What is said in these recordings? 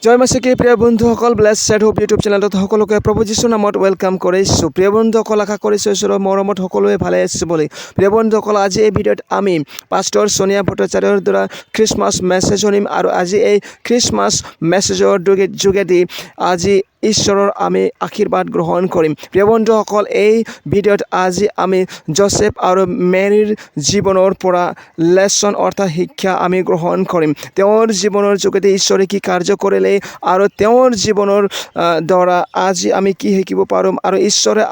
জয় মাসিকে প্ৰিয় বন্ধুসকল ব্লেছড হোপ ইউটিউব চেনেলত সকলোকে প্ৰভু যীশুৰ নামত ৱেলকাম কৰিছোঁ। প্ৰিয় বন্ধুসকল, আশা কৰিছোঁ ঈশ্বৰৰ মৰমত সকলোৱে ভালে আছে বুলি। প্ৰিয় বন্ধুসকল, আজি এই ভিডিঅ'ত আমি পাষ্টৰ সোনিয়া ভট্টাচাৰ্যৰ দ্বাৰা খ্ৰীষ্টমাছ মেছেজ শুনিম আৰু আজি এই খ্ৰীষ্টমাছ মেছেজৰ যোগেদি আজি ঈশ্বৰৰ আমি আশীৰ্বাদ গ্ৰহণ কৰিম। প্ৰিয় বন্ধুসকল, এই ভিডিঅ'ত আজি আমি জোচেফ আৰু মেৰীৰ জীৱনৰ পৰা লেচন অৰ্থাৎ শিক্ষা আমি গ্ৰহণ কৰিম। তেওঁৰ জীৱনৰ যোগেদি ঈশ্বৰে কি কাৰ্য কৰিলে আৰু তেওঁৰ জীৱনৰ দ্বাৰা আজি আমি কি শিকিব পাৰোঁ আৰু ঈশ্বৰে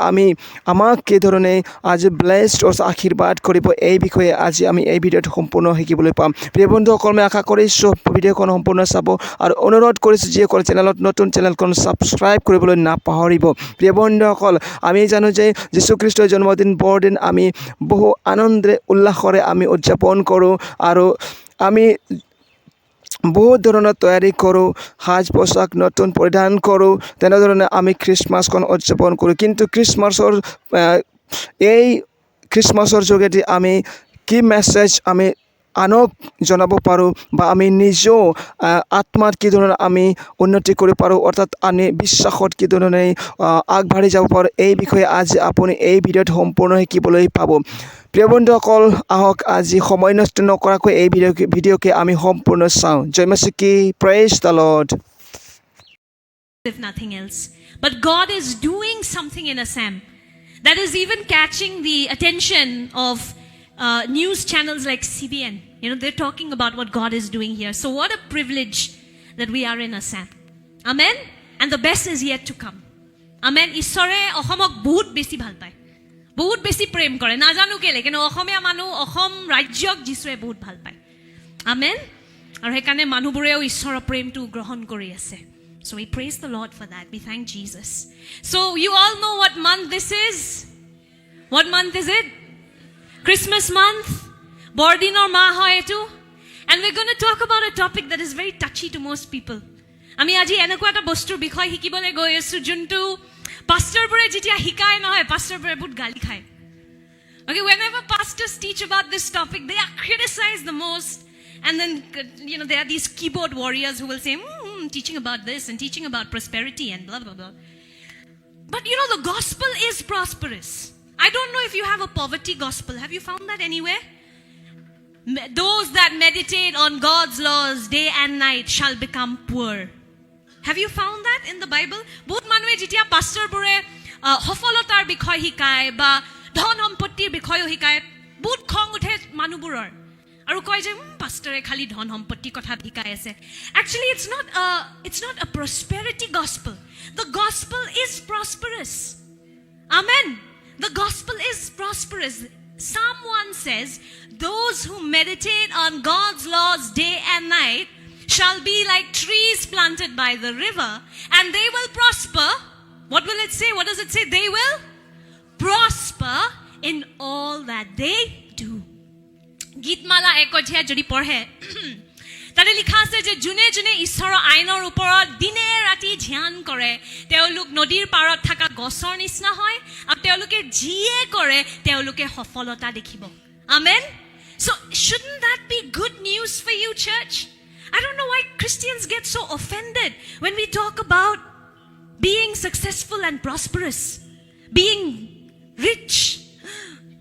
আমাক কি ধৰণে আজি ব্লেছড আশীৰ্বাদ কৰিব, এই বিষয়ে আজি আমি এই ভিডিঅ'ত সম্পূৰ্ণ শিকিবলৈ পাম। প্ৰিয় বন্ধুসকল, মই আশা কৰিছোঁ ভিডিঅ'খন সম্পূৰ্ণ চাব আৰু অনুৰোধ কৰিছোঁ যিসকল চেনেলত নতুন চেনেলখন ছাবস্ক্ৰাইব কৰিবলৈ নাপাহৰিব। প্ৰিয় বন্ধুসকল, আমি জানো যে যীশুখ্ৰীষ্টৰ জন্মদিন বৰদিন আমি বহু আনন্দে উল্লাসেৰে আমি উদযাপন কৰোঁ আৰু আমি বহুত ধৰণৰ তৈয়াৰী কৰোঁ, সাজ পোছাক নতুন পৰিধান কৰোঁ, তেনেধৰণে আমি খ্ৰীষ্টমাছখন উদযাপন কৰোঁ। কিন্তু এই খ্ৰীষ্টমাছৰ যোগেদি আমি কি মেছেজ আমি আনক জনাব পাৰোঁ বা আমি নিজেও আত্মাত কি ধৰণে আমি উন্নতি কৰিব পাৰোঁ, অৰ্থাৎ আমি বিশ্বাসত কি ধৰণে আগবাঢ়ি যাব পাৰোঁ, এই বিষয়ে আজি আপুনি এই ভিডিঅ'ত সম্পূৰ্ণ শিকিবলৈ পাব। প্ৰিয় বন্ধুসকল, আহক আজি সময় নষ্ট নকৰাকৈ এই ভিডিঅ'কে আমি সম্পূৰ্ণ চাওঁ। জয় মাসিকি, praise the lord. If nothing else, but God is doing something in Assam that is even catching the attention of news channels like CBN. They're talking about what God is doing here. So what a privilege that we are in Assam. Amen. And the best is yet to come. Amen. Ishore Ohomok bahut besi bhal pai, bahut besi prem kore, na janu kele keno Ohomia manu Ohom rajyok jisue bahut bhal pai. Amen. Aru hekane manuboreo ishoror prem tu grohon kori ase. So we praise the Lord for that. We thank Jesus. So you all know what month this is? What month is it? Christmas month. Bordinor ma hoy etu. And we're going to talk about a topic that is very touchy to most people. Ami aji enako eta bostur bikhoy hikibole goi asu juntu pastor bore jitia hikai nohoy, pastor bore bahut gali khai. Okay, whenever pastors teach about this topic, they are criticized the most. And then, there are these keyboard warriors who will say, teaching about this and teaching about prosperity and blah, blah, blah. But the gospel is prosperous. I don't know if you have a poverty gospel. Have you found that anywhere? Those that meditate on God's laws day and night shall become poor. Have you found that in the Bible? Bahut manue jitia pastor bore hofolotar bikhoy hikai ba dhon sampottir bikhoyo hikai, bahut khong uthe manuboror. Aru koi je pastor e khali dhon sampottir kotha hikai ase. Actually, it's not a prosperity gospel. The gospel is prosperous. Amen. The gospel is prosperous. Psalm 1 says, those who meditate on God's laws day and night shall be like trees planted by the river, and they will prosper. What will it say? What does it say? They will prosper in all that they do. Gitmala ekodhya jodi porhe tade likha ase je june ishoro ainor uporot dine rati dhyan kore, teoluk nodir parot thaka gosor nisna hoy aru teoluke jie kore teoluke sofalota dekhibo. Amen. So shouldn't that be good news for you, church? I don't know why Christians get so offended when we talk about being successful and prosperous, being rich.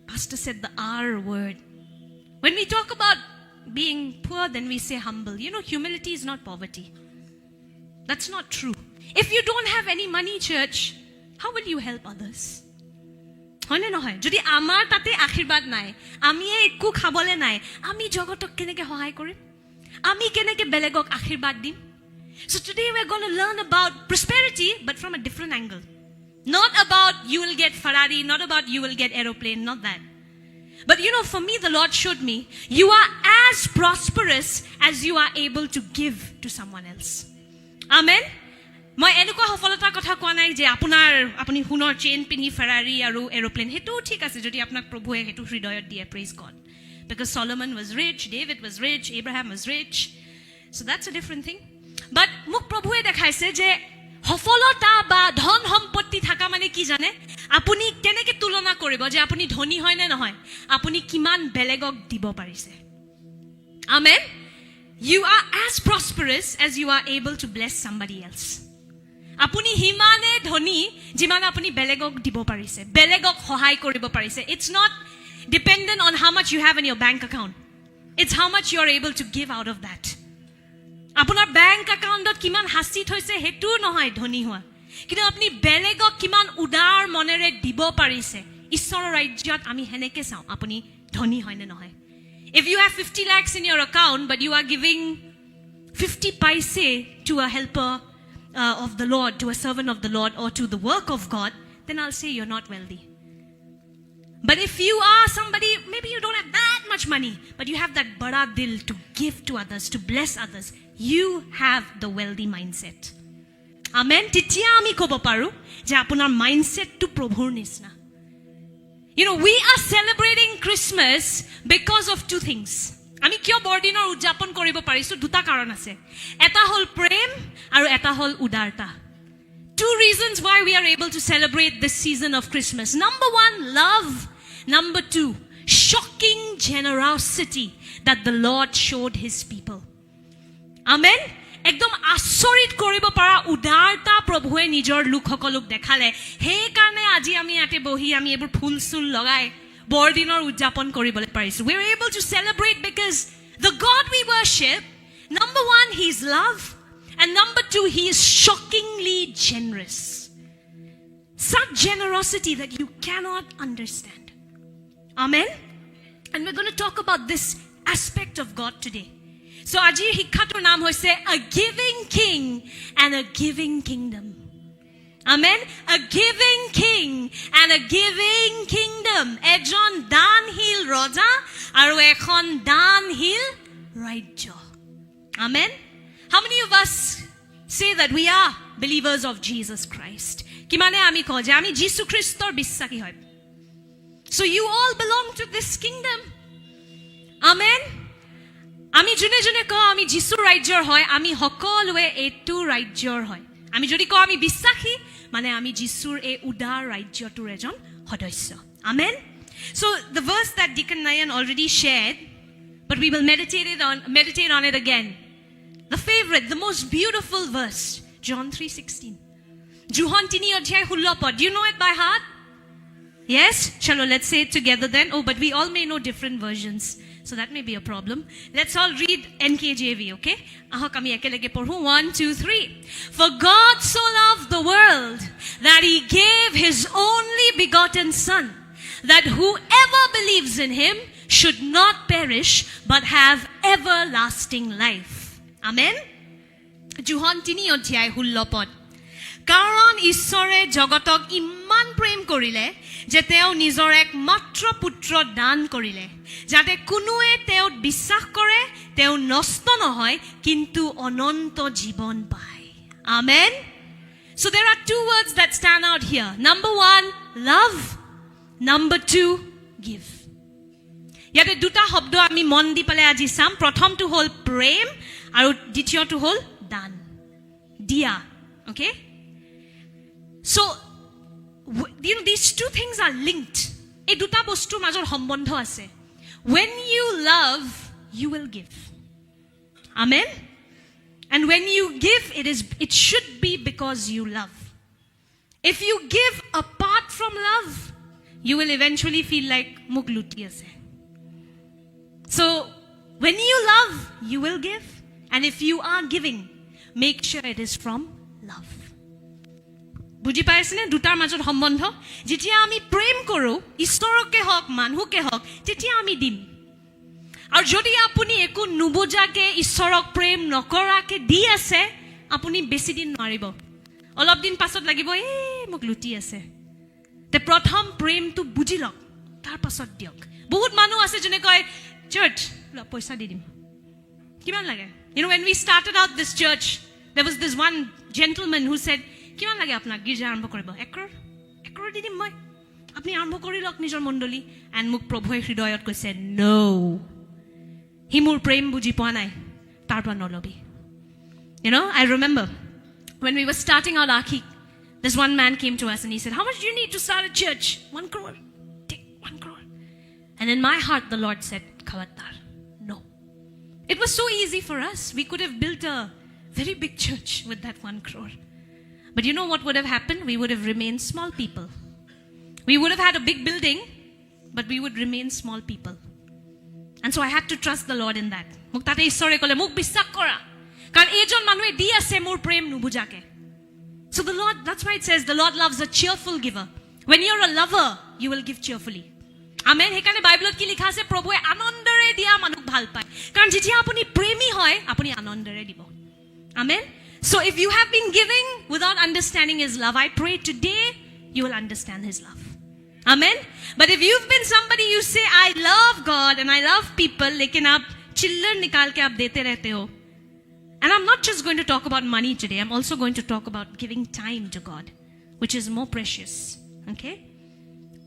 Pastor said the R word. When we talk about being poor, then we say humble. Humility is not poverty. That's not true. If you don't have any money, church, how will you help others? Hoy na nohoy, jodi amar tate aashirwad nai, ami ekku khabole nai, ami jogotok keneke sahay korim, ami keneke belegok aashirwad dim. So today we're going to learn about prosperity, but from a different angle. Not about you will get Ferrari, not about you will get aeroplane, not that. But for me, the Lord showed me, you are as prosperous as you are able to give to someone else. Amen. Moi enukwa sofolotar kotha koa nai je apuni hunor chain pini Ferrari aru aeroplane hetu thik ase jodi apnak prabhue hetu hridoyot die, praise God. Because Solomon was rich, David was rich, Abraham was rich. So that's a different thing. But muk prabhue dekhaise je সফলতা বা ধন সম্পত্তি থাকা মানে কি জানে, আপুনি কেনেকে তুলনা কৰিব যে আপুনি ধনী হয় নে নহয়, আপুনি কিমান বেলেগক দিব পাৰিছে। Amen. you are as prosperous as you are able to bless somebody else. Apuni himane dhoni jimane apuni belegok dibo parise, belegok hohai koribo parise. It's not dependent on how much you have in your bank account. It's how much you are able to give out of that. Apunar bank account dot kiman hasi thoise hetu nohai dhoni hoa. Kintu apni belegok kiman udar monere dibo parise. Ishor rajyat ami heneke sao apuni dhoni hoy ne nohai. If you have 50 lakhs in your account, but you are giving 50 paise to a helper of the Lord, to a servant of the Lord, or to the work of God, then I'll say you're not wealthy. But if you are somebody, maybe you don't have that much money, but you have that bada dil to give to others, to bless others, you have the wealthy mindset. Amen. Titia ami kobo paru je apunar mindset to probhur nisna. You know, we are celebrating Christmas because of two things. Ami kyo bordinor udjapon koribo parisu duta karon ase. Eta hol prem aru eta hol udarta. Two reasons why we are able to celebrate this season of Christmas. Number one, love. Number two, shocking generosity that the Lord showed his people. Amen. একদম আচৰিত কৰিব পৰা উদাৰতা প্ৰভুৱে নিজৰ লোকসকলক দেখালে সেই কাৰণে আজি আমি ইয়াতে বহি আমি এইবোৰ ফুল চুল লগাই বৰদিনৰ উদযাপন কৰিবলৈ পাৰিছো. We are able to celebrate because the God we worship, number one, he is love, and number two, he is shockingly generous. Such generosity that you cannot understand. Amen. And we're going to talk about this aspect of God today. So ajir hikhator naam hoise a giving king and a giving kingdom. Amen. A giving king and a giving kingdom. Ejon danhil roja aru ekhon danhil rajyo. Amen. How many of us say that we are believers of Jesus Christ? Kimane ami ko je ami Jisu Christor bisaki hoy. So you all belong to this kingdom. Amen. আমি জুনে জুনে কওঁ আমি যিশুৰ ৰাজ্যৰ হয় আমি সকলোৱে এইটো ৰাজ্যৰ হয়. আমি যদি কওঁ আমি বিশ্বাসী মানে আমি যিশুৰ এই উদাৰ ৰাজ্যটোৰ এজন সদস্য. Amen. So the verse that Deacon Nayan already shared, but we will meditate on it again. The favorite, the most beautiful verse, John 3:16. John 3:16. Do you know it by heart? Yes? Chalo, let's say it together then. Oh, but we all may know different versions. So that may be a problem. Let's all read NKJV, okay? Ahok ami ekelege porhu. 1, 2, 3. For God so loved the world that he gave his only begotten Son, that whoever believes in him should not perish but have everlasting life. Amen? John 3:16. কাৰণ ঈশ্বৰে জগতক ইমান প্ৰেম কৰিলে যে তেওঁ নিজৰ এক মাত্ৰ পুত্ৰ দান কৰিলে যাতে কোনোৱে তেওঁত বিশ্বাস কৰে তেওঁ নষ্ট নহয় কিন্তু অনন্ত জীৱন পায়. Amen. So there are two words that stand out here. Number one, love. Number two, give. ইয়াতে দুটা শব্দ আমি মন দি পেলাই আজি চাম. প্ৰথমটো হ'ল প্ৰেম আৰু দ্বিতীয়টো হ'ল দান, দিয়া. Okay? So, you know, these two things are linked. এই দুটা বস্তুৰ মাজৰ সম্বন্ধ আছে. When you love, you will give. Amen. And when you give, it should be because you love. If you give apart from love, you will eventually feel like muk luti ase. So, when you love, you will give. And if you are giving, make sure it is from love. বুজি পাইছেনে দুটাৰ মাজত সম্বন্ধ? যেতিয়া আমি প্ৰেম কৰোঁ ঈশ্বৰকে হওক মানুহকে হওক তেতিয়া আমি দিম. আৰু যদি আপুনি একো নুবুজাকে ঈশ্বৰক প্ৰেম নকৰাকে দি আছে আপুনি বেছি দিন নোৱাৰিব. অলপ দিন পাছত লাগিব মোক লুটি আছে. তে প্ৰথম প্ৰেমটো বুজি লওক তাৰ পাছত দিয়ক. বহুত মানুহ আছে যোনে কয় চাৰ্চ পইচা দি দিম. কিমান লাগে? You know, when we started out this church, there was this one gentleman who said, কিমান লাগে আপোনাক গীৰ্জা আৰম্ভ কৰিব? 1 crore দি দিম মই, আপুনি আৰম্ভ কৰি লওক নিজৰ মণ্ডলী. এণ্ড মোক প্ৰভুৱে হৃদয়ত কৈছে নো, সি মোৰ প্ৰেম বুজি পোৱা নাই, তাৰ পৰা নলবি. You know, I remember when we were starting out Akhi, this one man came to us and he said, how much do you need to start a church? 1 crore. Take 1 crore. And in my heart the Lord said, Khawatar, no. It was so easy for us. We could have built a very big church with that 1 crore. But you know what would have happened? We would have remained small people. We would have had a big building, but we would remain small people. And so I had to trust the Lord in that. Muk tate ishore kole muk bissak kora. Karon ejon manue di ase mor prem nubujake. So the Lord, that's why it says the Lord loves a cheerful giver. When you're a lover, you will give cheerfully. Amen. Hekane Bible ki likha ase Prabhuwe anondere dia manuk bhal paয়. Karon jetia apuni premi hoy, apuni anondere dibo. Amen. So if you have been giving without understanding his love, I pray today you will understand his love. Amen. But if you've been somebody you say I love God and I love people, lekin aap chiller nikal ke aap dete rehte ho. And I'm not just going to talk about money today. I'm also going to talk about giving time to God, which is more precious. Okay?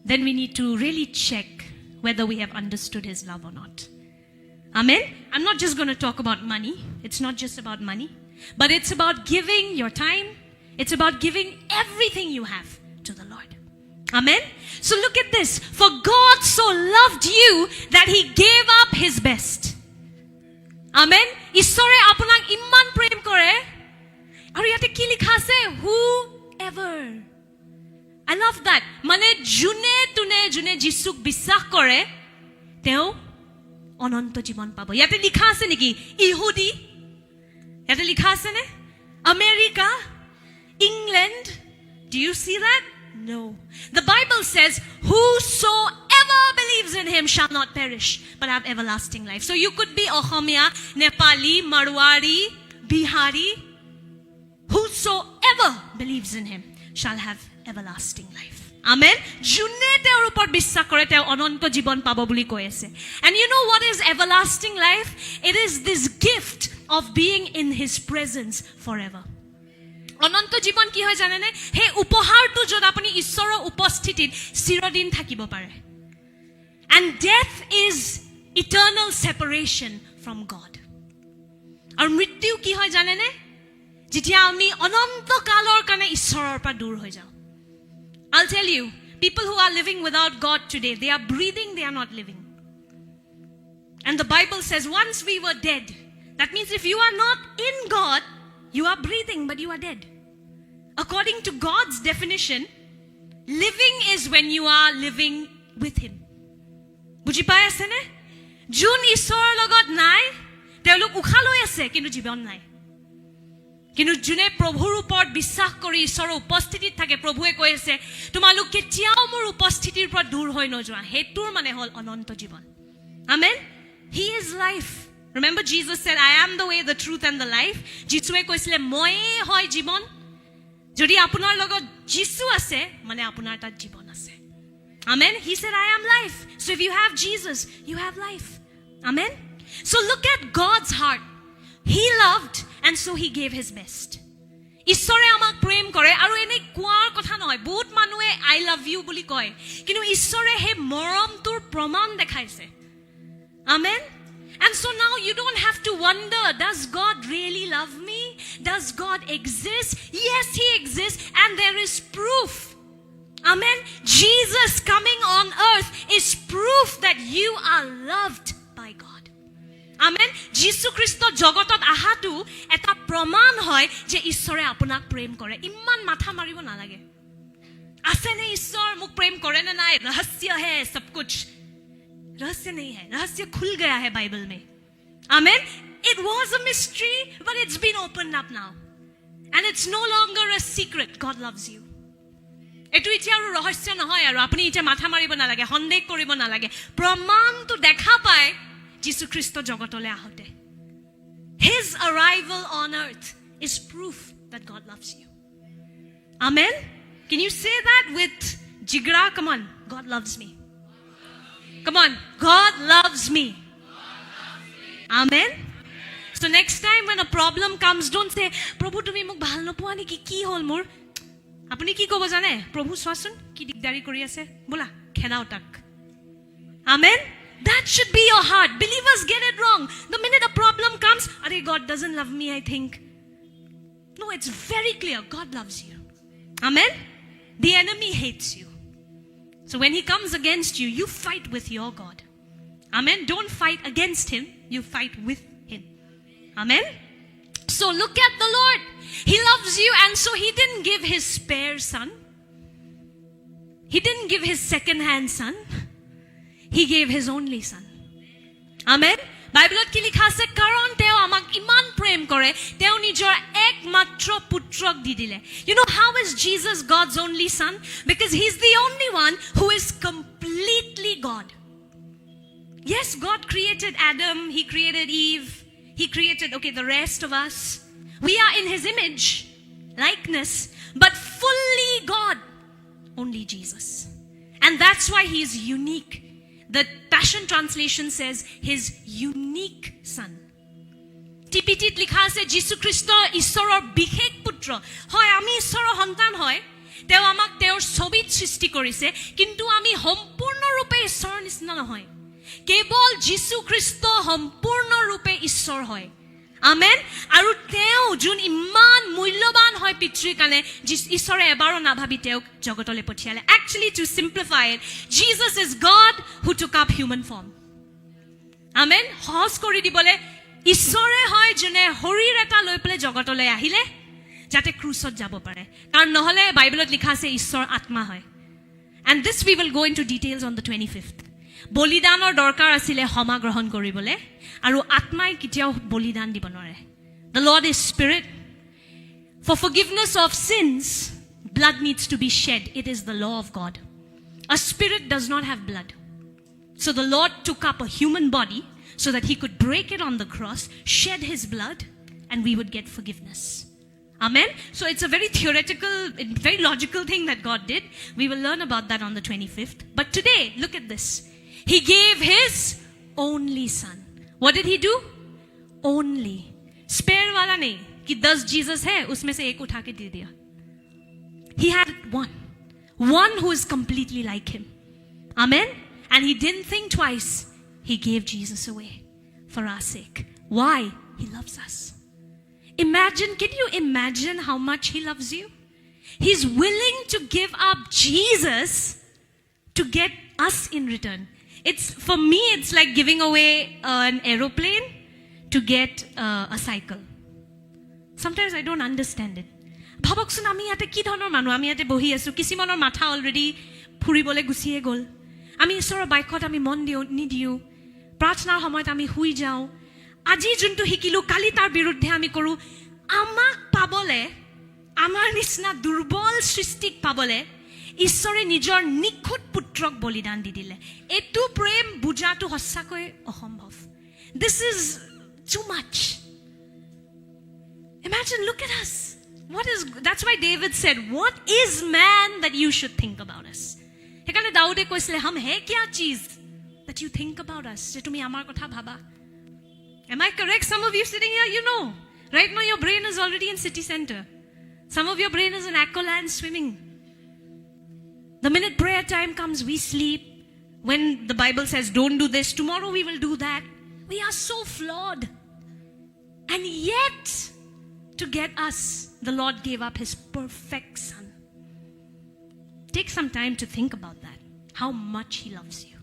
Then we need to really check whether we have understood his love or not. Amen. I'm not just going to talk about money. It's not just about money. But it's about giving your time. It's about giving everything you have to the Lord. Amen. So look at this. For God so loved you that he gave up his best. Amen. Ishore apunak imman prem kore. Aru yate ki likha ase? Whoever. I love that. Mane june Jisuk bisakh kore, teo ononto jibon pabo. Yate likha ase niki? Ihudi. Yate likha ase ne? America, England. Do you see that? No. The Bible says, whosoever believes in him shall not perish, but have everlasting life. So you could be Ohomia, Nepali, Marwari, Bihari. Whosoever believes in him shall have everlasting life. Amen. June teor upor bissak kore teo ononto jibon pabo boli koi ase. And you know what is everlasting life? It is this gift of being in his presence forever. অনন্ত জীবন কি হয় জানেনে? হে উপহাৰটো যত আপুনি ঈশ্বৰৰ উপস্থিতিত চিৰদিন থাকিব পাৰে. And death is eternal separation from God. আৰু মৃত্যু কি হয় জানেনে? যেতিয়া আমি অনন্ত কালৰ কাৰণে ঈশ্বৰৰ পৰা দূৰ হৈ যাওঁ. I'll tell you, people who are living without God today, they are breathing, they are not living. And the Bible says once we were dead. That means if you are not in God, you are breathing, but you are dead. According to God's definition, living is when you are living with him. Buji pai ase ne? Jun ishor logot nai, teolok ukha loi ase kintu jibon nai. Kintu june Prabhur upor bissak kori ishor uposthithit thake Prabhuwe koi ase, tumalok ketiao mor uposthithir por dur hoi nojoa. Hetur mane hol ononto jibon. Amen. He is life. Remember Jesus said, I am the way, the truth and the life. Jisue koisile moi hoy jibon. Jodi apunar logot Jisu ase, mane apunar tat jibon ase. Amen. He said, I am life. So if you have Jesus, you have life. Amen. So look at God's heart. He loved, and so he gave his best. Ishore amak prem kore, aru ene kuar kotha nohoy. Bahut manue I love you boli koy. Kintu ishore he morom tur proman dekhaise. Amen. And so now you don't have to wonder, does God really love me? Does God exist? Yes, he exists, and there is proof. Amen. Jesus coming on earth is proof that you are loved by God. Amen. Jisu Christo jogotot ahatu eta proman hoy je ishore apunak prem kore. Imman matha maribo nalage. Ase ne ishor muk prem kore na nai? Rahasya hai sab kuch. रहस्य नहीं है, रहस्य खुल गया है Bible में. Amen. It was a mystery, but it's been opened up now, and it's no longer a secret. God loves you. এটো ইতিয়া আৰু ৰহস্য নহয় আৰু আপুনি ইতিয়া মাথা মাৰিব নালাগে, সন্দেহ কৰিব নালাগে. প্ৰমাণটো দেখা পায় যীশু খ্ৰীষ্ট জগতলৈ আহোতে. His arrival on earth is proof that God loves you. Amen. Can you say that with jigra? Come on. God loves me. Come on. God loves me. Amen. So next time when a problem comes, don't say, Prabhu tumi muk bhal nopoa niki ki hol mor? Apuni ki kobo jane? Prabhu swasun ki digdari kori ase? Bola khenao tak. Amen. That should be your heart. Believers get it wrong. The minute a problem comes, are God doesn't love me, I think. No, it's very clear. God loves you. Amen. The enemy hates you. So when he comes against you, you fight with your God. Amen. Don't fight against him. You fight with him. Amen. So look at the Lord. He loves you, and so he didn't give his spare son. He didn't give his second-hand son. He gave his only son. Amen. Bible কি লিখা আছে কাৰণ তেওঁ আমাক ইমান প্ৰেম কৰে তেওঁ নিজৰ একমাত্ৰ পুত্ৰক দি দিলে. You know how is Jesus God's only son? Because he's the only one who is completely God. Yes, God created Adam, he created Eve, he created the rest of us. We are in his image, likeness, but fully God. Only Jesus. And that's why he is unique. The Passion Translation says his unique son. TPT লিখা আছে যীশু খ্ৰীষ্ট ঈশ্বৰৰ বিশেষ পুত্ৰ হয় আমি ঈশ্বৰৰ সন্তান হয় তেওঁ আমাক তেওঁৰ ছবিত সৃষ্টি কৰিছে কিন্তু আমি সম্পূৰ্ণৰূপে ঈশ্বৰৰ নিচিনা নহয় কেৱল যীশু খ্ৰীষ্ট সম্পূৰ্ণৰূপে ঈশ্বৰ হয় আমেন আৰু তেওঁ যোন ইমান মূল্যৱান হয় পিতৃৰ কাৰণে ঈশ্বৰে এবাৰো নাভাবি তেওঁক জগতলৈ পঠিয়ালে actually to simplify it Jesus is God who took up human form amen সহজ কৰি দিবলে ঈশ্বৰে হয় যোনে শৰীৰ এটা লৈ পেলে জগতলৈ আহিলে যাতে ক্ৰুচত যাব পাৰে কাৰণ নহলে বাইবেলত লিখা আছে ঈশ্বৰ আত্মা হয় and this we will go into details on the 25th বলিদানৰ দৰকাৰ আছিলে ক্ষমা গ্ৰহণ কৰিবলৈ আৰু আত্মাই কেতিয়াও বলিদান দিব নোৱাৰে the Lord is spirit for forgiveness of sins blood needs to be shed it is the law of God a spirit does not have blood so the Lord took up a human body so that he could break it on the cross shed his blood and we would get forgiveness amen so it's a very theoretical very logical thing that God did we will learn about that on the 25th but today look at this he gave his only son what did he do only spare wala nahi ki 10 Jesus hai usme se ek utha ke de diya he had one who is completely like him amen and he didn't think twice he gave Jesus away for our sake why he loves us can you imagine how much he loves you he's willing to give up Jesus to get us in return for me it's like giving away an aeroplane to get a cycle sometimes I don't understand it ভাবকচোন আমি ইয়াতে কি ধৰণৰ মানুহ আমি ইয়াতে বহি আছো কিছুমানৰ মাথা অলৰেডি ফুৰিবলৈ গুছিয়ে গ'ল আমি ঈশ্বৰৰ বাইকত আমি মন নিদিও প্ৰাৰ্থনাৰ সময়ত আমি শুই যাওঁ আজি যোনটো শিকিলো কালি তাৰ বিৰুদ্ধে আমি কৰো আমাক পাবলে আমাৰ নিচিনা দুৰ্বল সৃষ্টিক পাবলে ঈশ্বৰে নিজৰ নিখুঁত পুত্ৰক বলিদান দি দিলে এটো প্ৰেম বুজাটো সঁচাকৈ অসম্ভৱ this is too much imagine look at us that's why David said what is man that you should think about us হেকানে দাউদে কৈছিলে हम है क्या चीज that you think about us যে তুমি আমাৰ কথা ভাবা am I correct some of you sitting here you know right now your brain is already in city center some of your brain is in Aqualand swimming the minute prayer time comes we sleep when the Bible says don't do this tomorrow we will do that we are so flawed and yet to get us the Lord gave up his perfect son take some time to think about that how much he loves you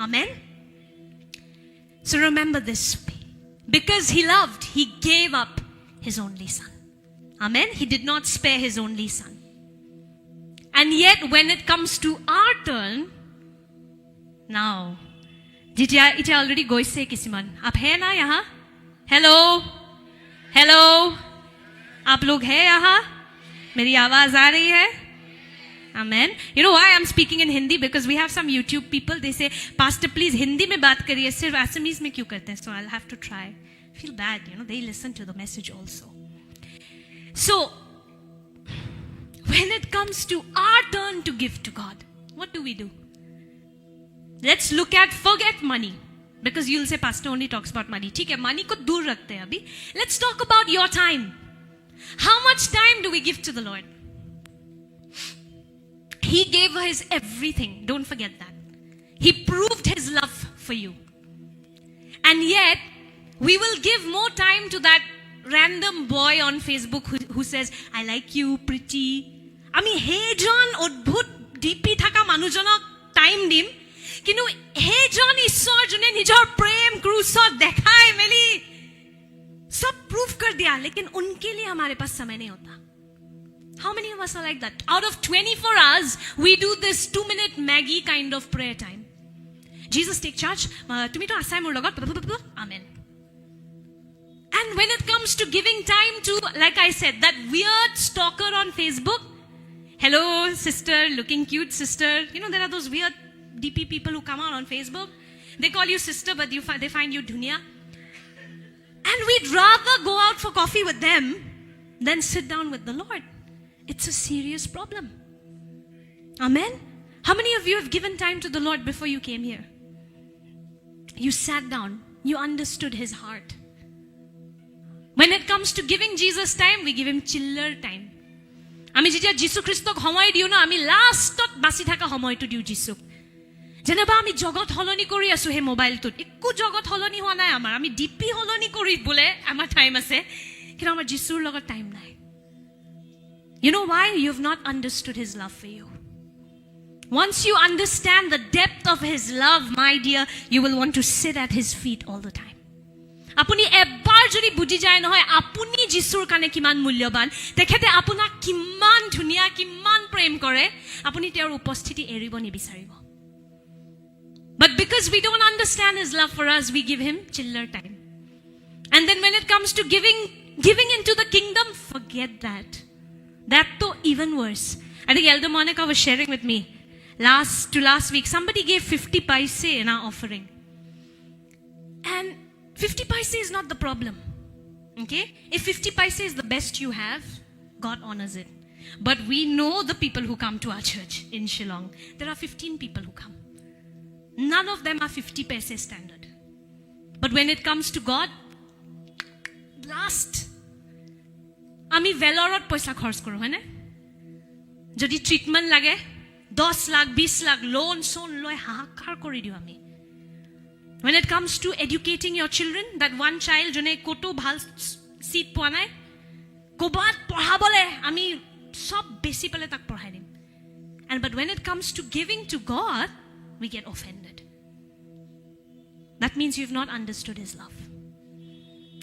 amen so remember this because he loved he gave up his only son amen he did not spare his only son and yet when it comes to our turn now jitya ita already goise kisiman aap hai na yahan hello आप लोग हैं यहाँ मेरी आवाज आ रही है amen you know why I'm speaking in Hindi because we have some YouTube people they say pastor please Hindi में बात करिए सिर्फ Assamese में क्यों करते हैं so I'll have to try feel bad you know they listen to the message also so when it comes to our turn to give to God what do we do let's look at forget money because you'll say pastor only talks about money ठीक है money को दूर रखते हैं अभी let's talk about your time how much time do we give to the Lord he gave his everything don't forget that he proved his love for you and yet we will give more time to that random boy on Facebook who says I like you pretty আমি হেজন অদ্ভুত DP থাকা মানুহজনক time দিম কিন্তু হেজন ঈশ্বৰ জনে নিজৰ প্ৰেম ক্ৰুচত দেখাই মেলি सब प्रूफ कर दिया, लेकिन उनके लिए हमारे पास समय नहीं होता. How many of us are like that? Out of 24 hours, we do this 2-minute Maggie kind of prayer time. Jesus, take charge. Tumi to asai mur logot. Amen. And when it comes to giving time to, like I said, that weird stalker on Facebook. Hello, sister, looking cute sister. You know, there are those weird DP people who come out on Facebook. They call you sister, but they find you dunya. And we'd rather go out for coffee with them than sit down with the Lord. It's a serious problem. Amen? How many of you have given time to the Lord before you came here? You sat down. You understood His heart. When it comes to giving Jesus time, we give Him chiller time. আমি যেতিয়া যীশু খ্ৰীষ্টক সময় দিও না, আমি লাষ্টত বাছি থকা সময়টো দিও যীশুক. যেনেবা আমি জগত হলনি কৰি আছো হে মোবাইলটোত, একো জগত হলনি হোৱা নাই আমাৰ. আমি ডিপি হলনি কৰি বোলে আমাৰ টাইম আছে, কিন্তু আমাৰ যীশুৰ লগত টাইম নাই. You know why? You have not understood His love for you. Once you understand the depth of His love, my dear, you will want to sit at His feet all the time. আপুনি এবাৰ যদি বুজি যায় নহয় আপুনি যীশুৰ কাৰণে কিমান মূল্যৱান, তেখেতে আপোনাক কিমান ধুনীয়া, কিমান প্ৰেম কৰে, আপুনি তেওঁৰ উপস্থিতি এৰিব নিবিচাৰিব. But because we don't understand His love for us, we give Him chiller time. And then when it comes to giving into the kingdom, forget that. That's even worse. I think Elder Monica was sharing with me last week. Somebody gave 50 paise in our offering. And 50 paise is not the problem. Okay? If 50 paise is the best you have, God honors it. But we know the people who come to our church in Shillong. There are 15 people who come. None of them are 50 paise standard. But when it comes to God, last. আমি ভেলৰত পইচা খৰচ কৰো হয় না? যদি treatment লাগে 10 lakh 20 lakh loan সোন লৈ হাহাকাৰ কৰি দিও আমি. When it comes to educating your children, that one child jone koto bhal seat poa nai, kobat porhabole ami sob besi pale tak porhai dim. And but when it comes to giving to God, we get offended. That means you've not understood His love.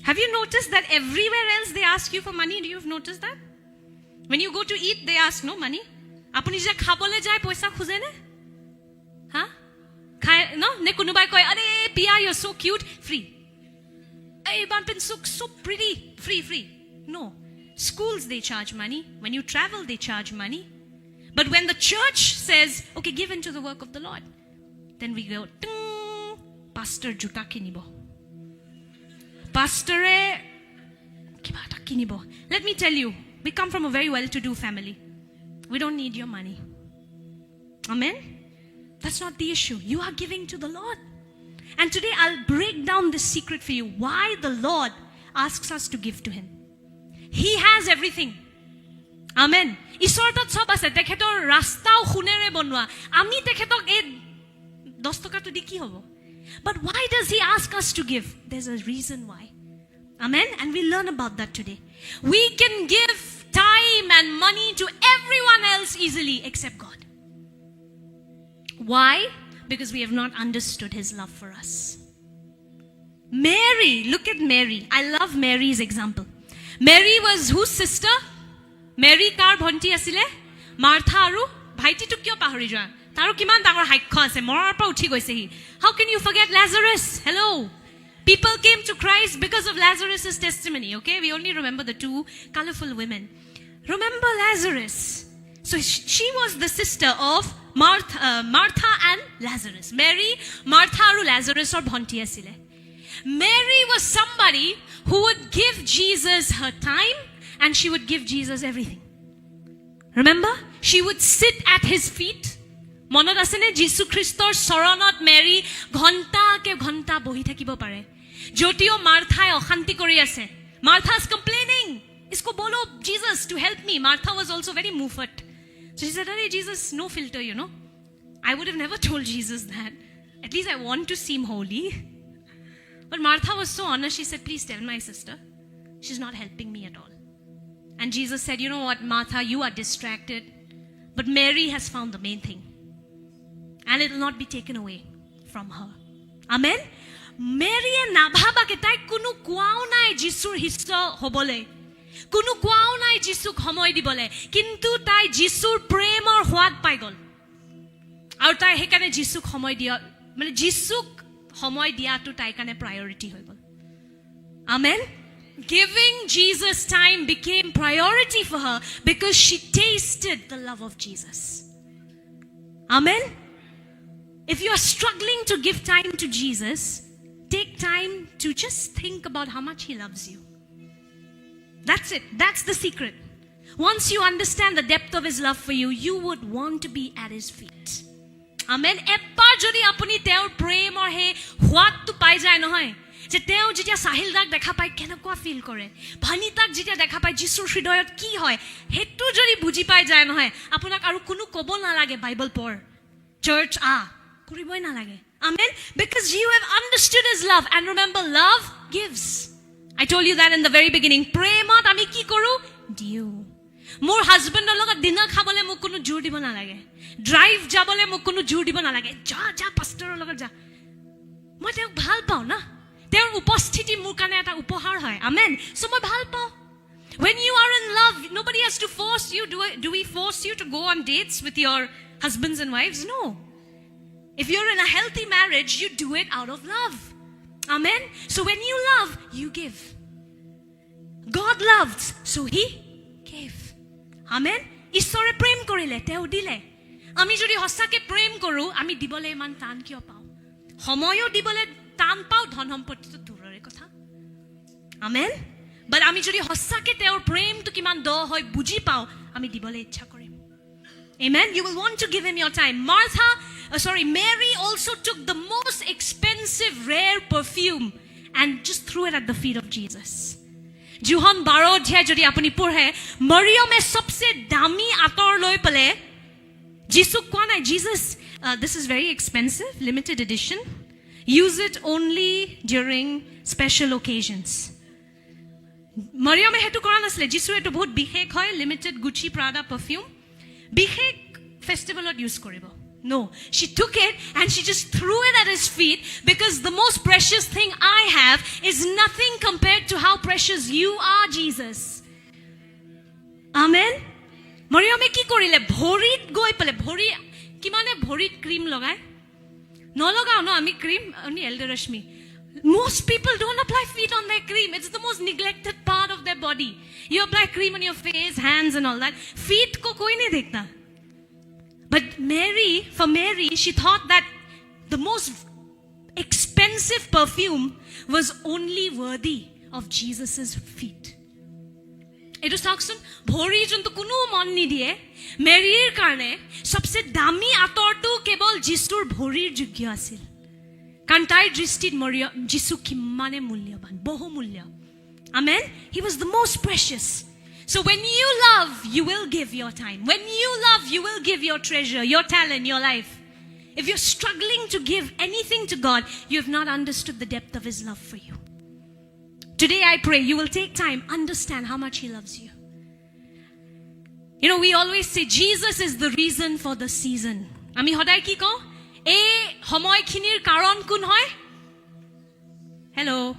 Have you noticed that everywhere else they ask you for money? Do you have noticed that? When you go to eat, they ask no money. Apuni je khabole jay poisa khuje ne? Ha? No? Ne kunubai koi, "Are Pia, you're so cute." Free. Hey, Banpin, so pretty. Free. No. Schools, they charge money. When you travel, they charge money. But when the church says, okay, give into the work of the Lord, then we go, Pastor juta kinibo. Pastor kibata kinibo. Let me tell you, we come from a very well-to-do family. We don't need your money. Amen? That's not the issue. You are giving to the Lord. And today I'll break down this secret for you. Why the Lord asks us to give to Him. He has everything. Amen. Isortat sob ase tekhetor rastao khunere bonwa. Ami tekhetok e 10 taka to di ki hobo. But why does He ask us to give? There's a reason why. Amen. And we'll learn about that today. We can give time and money to everyone else easily except God. Why? Because we have not understood His love for us. Mary, look at Mary. I love Mary's example. Mary was whose sister? Mary kar bhanti asile? Martha aru bhaiti tu kyo pahori joa? Taru kiman dangor haikho ase, morar pa uthi goise hi. How can you forget Lazarus? Hello. People came to Christ because of Lazarus' testimony, okay? We only remember the two colorful women. Remember Lazarus. So she was the sister of Martha and Lazarus. Mary, Martha aru Lazarus or bhanti asile. Mary was somebody who would give Jesus her time and she would give Jesus everything. Remember? She would sit at His feet. Monot ase ne Jesu Christor soronot Mary ghonta bohi thakibo pare. Jotio Martha okhanti kori ase. Martha's complaining. Isko bolo Jesus to help me. Martha was also very moved. So she said, "Hey Jesus, no filter, you know." I would have never told Jesus that. At least I want to seem holy. But Martha was so honest. She said, "Please tell my sister. She's not helping me at all." And Jesus said, "You know what, Martha, you are distracted. But Mary has found the main thing. And it will not be taken away from her." Amen? মেৰিয়ে নাভাবাকে তাইক কোনো কোৱাও নাই যীশুৰ শিষ্য হ'বলৈ, কোনো কোৱাও নাই যীশুক সময় দিবলৈ, কিন্তু তাই যীশুৰ প্ৰেমৰ সোৱাদ পাই গ'ল আৰু তাই সেইকাৰণে যীশুক সময় দিয়া, মানে যীশুক সময় দিয়াটো তাইৰ কাৰণে প্ৰায়ৰিটি হৈ গ'ল. Amen. Giving Jesus time became priority for her because she tasted the love of Jesus. Amen. If you are struggling to give time to Jesus, take time to just think about how much he loves you. That's it. That's the secret. Once you understand the depth of his love for you, you would want to be at his feet. Amen. এবাৰ যদি আপুনি তেওঁৰ প্ৰেমৰ হে সোৱাদটো পাই যায় নহয়, যে তেওঁ যেতিয়া সাহিলদাক দেখা পায় কেনেকুৱা ফিল কৰে, ভানিতাক যেতিয়া দেখা পায় যীশুৰ হৃদয়ত কি হয়, সেইটো যদি বুজি পাই যায় নহয়, আপোনাক আৰু কোনো ক'ব নালাগে বাইবেল পঢ়, চাৰ্চ কৰিবই নালাগে. Amen. Because you have understood his love. And remember, love gives. I told you that in the very beginning. প্ৰেমত আমি কি কৰোঁ? দিওঁ. মোৰ হাজবেণ্ডৰ লগত ডিনাৰ খাবলৈ মোক কোনো জোৰ দিব নালাগে, ড্ৰাইভ যাবলৈ মোক কোনো জোৰ দিব নালাগে, যা পাষ্টাৰৰ লগত যা. মই তেওঁক ভাল পাওঁ না, তেওঁৰ উপস্থিতি মোৰ কাৰণে এটা উপহাৰ হয়. Amen. So মই ভাল পাওঁ. When you are in love, nobody has to force you. Do we force you to go on dates with your husbands and wives? No. If you're in a healthy marriage, you do it out of love. Amen. So when you love, you give. God loved, so he gave. Amen. ঈশ্বৰে প্ৰেম কৰিলে, তেওঁ দিলে. আমি যদি সঁচাকে প্ৰেম কৰোঁ, আমি দিবলৈ ইমান টান কিয় পাওঁ? সময়ো দিবলৈ টান পাওঁ, ধন সম্পত্তিটো দূৰৰে কথা. Amen. But আমি যদি সঁচাকে তেওঁৰ প্ৰেমটো কিমান দ হয় বুজি পাওঁ, আমি দিবলৈ ইচ্ছা কৰিম. Amen. You will want to give him your time. Mary also took the most expensive rare perfume and just threw it at the feet of Jesus. John 12 অধ্যায় যদি আপুনি পঢ়ে, মৰিয়মে সবচে দামী আতৰ লৈ পেলে যীশুক কোৱা নাই, Jesus, this is very expensive, limited edition. Use it only during special occasions. মৰিয়মে হেতু কৰা নাছিলে. যীশু এটো বহুত বিশেষ হয়, limited Gucci Prada perfume. বিশেষ ফেষ্টিভেলত ইউজ কৰিব. No, she took it and she just threw it at his feet because the most precious thing I have is nothing compared to how precious you are, Jesus. Amen. মৰিয়মে কি কৰিলে? ভৰিত গৈ পেলে, ভৰি কিমানে ভৰিত ক্ৰীম লগায়, নলগাও ন আমি cream, only Elder Rashmi. Most people don't apply feet on their cream. It's the most neglected part of their body. You apply cream on your face, hands and all that. Feet ko koi nahi dekhta. But for Mary, she thought that the most expensive perfume was only worthy of Jesus's feet. Eto saksun bhori jontu kuno mon ni diye, Maryৰ কাৰণে সবচে দামী আতৰটো কেৱল যীশুৰ ভৰিৰ যোগ্য আছিল. কাৰণ তাইৰ দৃষ্টিত যীশু কিমানে মূল্যৱান, বহু মূল্য. Amen. He was the most precious. So when you love, you will give your time. When you love, you will give your treasure, your talent, your life. If you're struggling to give anything to God, you have not understood the depth of his love for you. Today I pray you will take time, understand how much he loves you. You know, we always say Jesus is the reason for the season. Ami hodai ki ko? এই সময়খিনিৰ কাৰণ কোন হয়? Hello.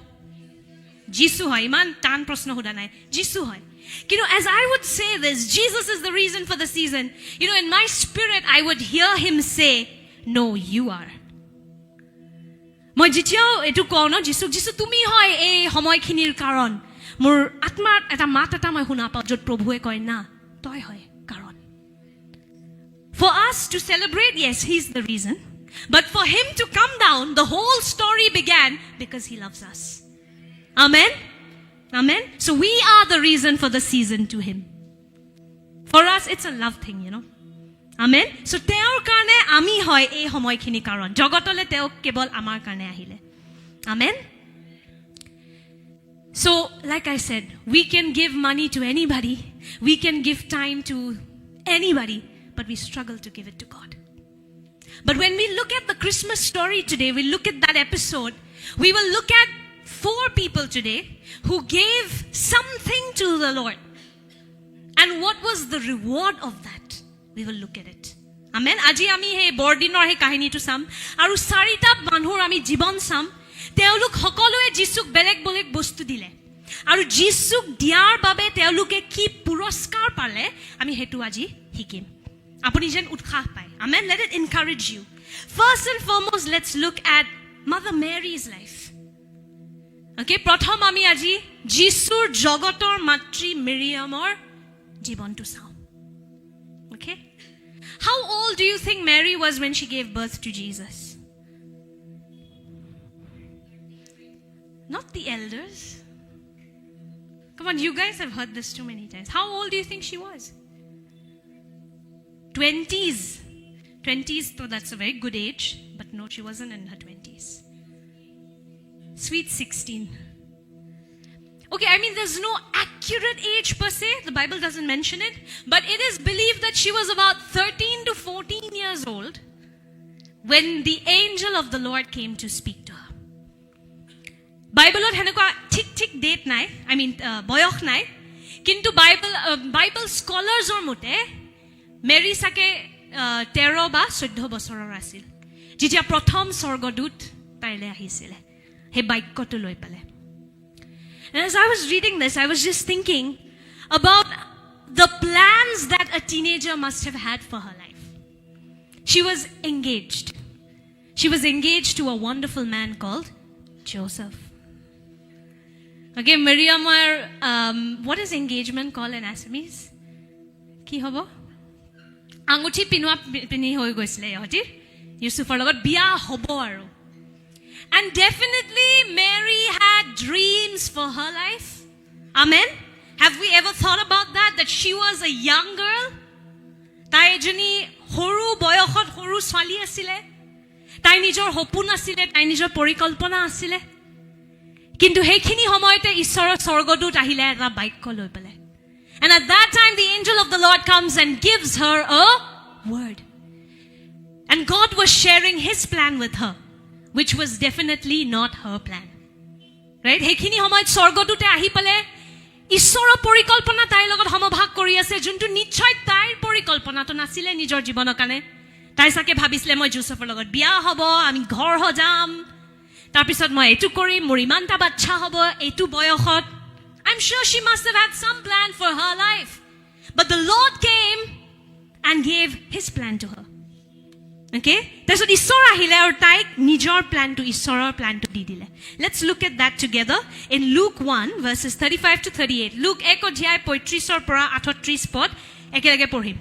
যীশু হয়. ইমান টান প্ৰশ্ন সোধা নাই. যীশু হয়. You know, as I would say this, Jesus is the reason for the season. You know, in my spirit, I would hear him say, no, you are. মই যেতিয়াও এটো কওঁ ন, যীশু তুমি হয় এই সময়খিনিৰ কাৰণ, মোৰ আত্মাৰ এটা মাত এটা মই শুনা পাওঁ য'ত প্ৰভুৱে কয় না, তই হয় কাৰণ. For us to celebrate, yes, he's the reason. But for him to come down, the whole story began because he loves us. Amen. Amen. So we are the reason for the season to him. For us, it's a love thing, you know. Amen. So তেওঁৰ কাৰণে আমি হয় এই সময়খিনি কাৰণ, জগতলে তেওঁ কেৱল আমাৰ কাৰণে আহিলে. Amen. So like I said, we can give money to anybody, we can give time to anybody, but we struggle to give it to God. But when we look at the Christmas story today, we look at that episode, we will look at 4 people today who gave something to the Lord. And what was the reward of that? We will look at it. Amen. Aji ami he bordinor he kahini to sam. Aru sarita manhur ami jibon sam. তেওঁলোক সকলোৱে যীশুক বেলেগ বেলেগ বস্তু দিলে আৰু যীশুক দিয়াৰ বাবে তেওঁলোকে কি পুৰস্কাৰ পালে আমি হেতু আজি শিকিম আপুনি যেন উৎসাহ পায় amen let it encourage you first and foremost let's look at Mother Mary's life okay প্ৰথম আমি আজি যীশুৰ জগতৰ মাতৃ মিৰিয়ামৰ জীৱনটো চাওঁ okay how old do you think Mary was when she gave birth to Jesus not the elders come on you guys have heard this too many times how old do you think she was 20s so that's a very good age but no she wasn't in her 20s sweet 16 okay I mean there's no accurate age per se the Bible doesn't mention it but it is believed that she was about 13 to 14 years old when the angel of the Lord came to speak to her Bible henekwa ঠিক date নাই I mean বয়স নাই কিন্তু Bible scholars or mote Mary sake 13 বা 14 বছৰৰ আছিল যেতিয়া প্ৰথম স্বৰ্গদূত তাইলে আহিছিল হে বাক্যটো লৈ পালে and as I was reading this I was just thinking about the plans that a teenager must have had for her life she was engaged to a wonderful man called Joseph okay Miriam what is engagement called in Assamese ki hobo anguthi pini hoi goisile yoti Yusufar logot biya hobo aru and definitely Mary had dreams for her life amen have we ever thought about that she was a young girl tai ejoni horu boyokhot horu swali asile tai nijor hopun asile tai nijor porikalpona asile kintu hekhini homoyte ishorer sorgodut ahile eta baikko loi pale and at that time the angel of the Lord comes and gives her a word and God was sharing his plan with her which was definitely not her plan right hekhini homoyt sorgodute ahi pale ishorer porikalpona tai logot homobhag kori ase juntu nichhoy tair porikalpona to nasile nijor jibonar kane tai sake bhabisle moi Josepher logot biya hobo ami ghor ho jam tar pisot moi etu kori mor imanta bachcha hobo etu boyokhot I'm sure she must have had some plan for her life but the Lord came and gave his plan to her okay tasot ishor ahile aru taik nijor plan to ishorer plan to di dile let's look at that together in Luke 1 verses 35 to 38 Luke 1 অধ্যায় 35 or পৰা 38 পদ একেলগে পঢ়িম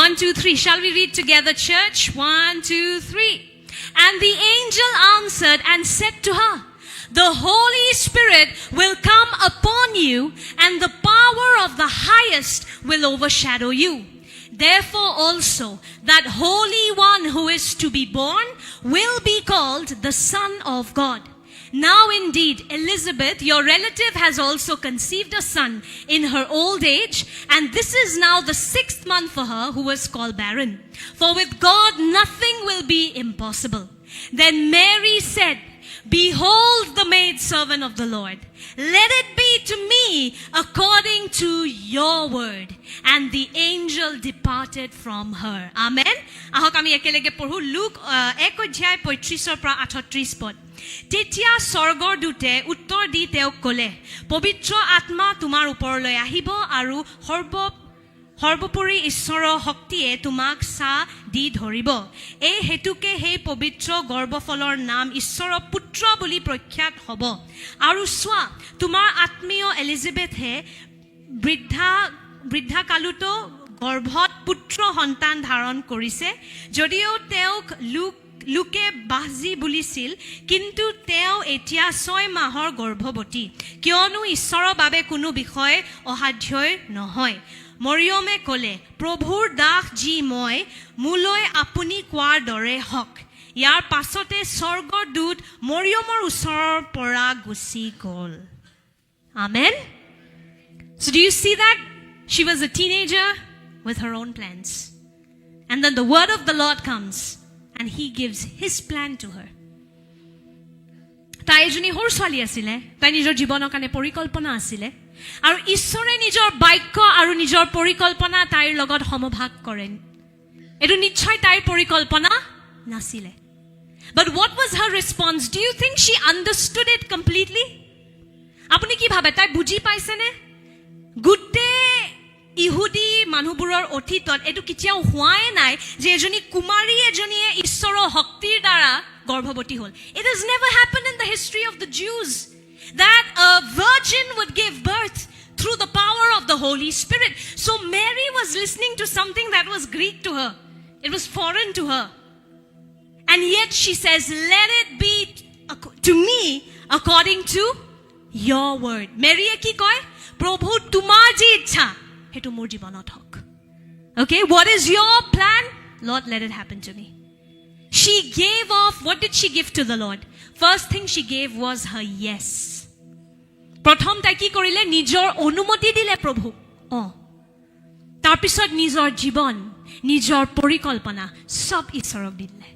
1 2 3 shall we read together church 1 2 3 and the angel answered and said to her the Holy Spirit will come upon you and the power of the highest will overshadow you therefore also that holy one who is to be born will be called the Son of God now indeed Elizabeth your relative has also conceived a son in her old age and this is now the 6th month for her who was called barren for with God nothing will be impossible then Mary said behold the maidservant of the Lord let it be to me according to your word and the angel departed from her amen ahok ami ekelege porhu Luke 1 অধ্যায় 35 পৰা 38 পদ তেতিয়া স্বৰ্গৰ দূতে উত্তৰ দি তেওঁক ক'লে পবিত্ৰ আত্মা তোমাৰ ওপৰলৈ আহিব আৰু সৰ্বপৰি ঈশ্বৰৰ শক্তিয়ে তোমাক সা দি ধৰিব এই হেতুকে হে পবিত্ৰ গৰ্ভফলৰ নাম ঈশ্বৰৰ পুত্ৰ বুলি প্ৰখ্যাত হ'ব আৰু চোৱা তোমাৰ আত্মীয় এলিজাবেথে বৃদ্ধা কালুতো গৰ্ভত পুত্ৰ সন্তান ধাৰণ কৰিছে যদিও তেওঁক লোকে বাজি বুলিছিল কিন্তু তেওঁ এতিয়া 6 মাহৰ গৰ্ভৱতী কিয়নো ঈশ্বৰৰ বাবে কোনো বিষয় অসাধ্যই নহয় মৰিয়মে ক'লে প্ৰভুৰ দাস যি মই মোলৈ আপুনি কোৱাৰ দৰে হক ইয়াৰ পাছতে স্বৰ্গৰ দূত মৰিয়মৰ ওচৰৰ পৰা Gucci goal amen so do you see that she was a teenager with her own plans and then the word of the Lord comes and he gives his plan to her তাই এজনী সৰু ছোৱালী আছিলে তাই নিজৰ জীৱনৰ কাৰণে পৰিকল্পনা আছিলে আৰু ঈশ্বৰে নিজৰ বাক্য আৰু নিজৰ পৰিকল্পনা তাইৰ লগত সমভাগ কৰে এটো নিশ্চয় তাইৰ পৰিকল্পনা নাছিলে But what was her response? Do you think she understood it completely? Apuni ki bhabe tai buji paise ne? Gutte ইহুদি মানুহবোৰৰ অতীতত এটো কিতিয়াও হোৱাই নাই যে এজনী কুমাৰী এজনীয়ে ঈশ্বৰৰ শক্তিৰ দ্বাৰা গৰ্ভৱতী হ'ল. It has never happened in the history of the Jews that a virgin would give birth through the power of the Holy Spirit. So Mary was listening to something that was Greek to her. It was foreign to her. And yet she says, let it be to me according to your word. Mary ki koy? Prabhu tumar ji ichha hetu mor jibanot hok. Okay, what is your plan? Lord, let it happen to me. She gave off, what did she give to the Lord? First thing she gave was her yes. Prothom tai ki korile nijor onumoti dile Prabhu. Tar pisot nijor jibon, nijor porikolpana sob isorok dile.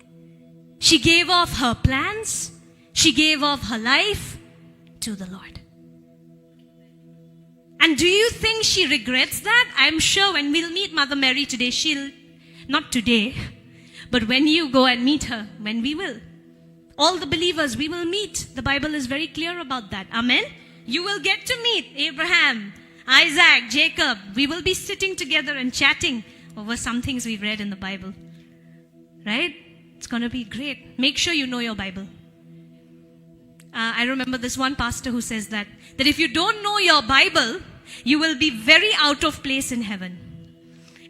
She gave off her plans, she gave off her life to the Lord. And do you think she regrets that? I'm sure when we'll meet Mother Mary today, she'll, not today, but when you go and meet her, when we will, all the believers, we will meet. The Bible is very clear about that. Amen? You will get to meet Abraham, Isaac, Jacob. We will be sitting together and chatting over some things we've read in the Bible. Right? It's going to be great. Make sure you know your Bible. I remember this one pastor who says that if you don't know your Bible, you will be very out of place in heaven.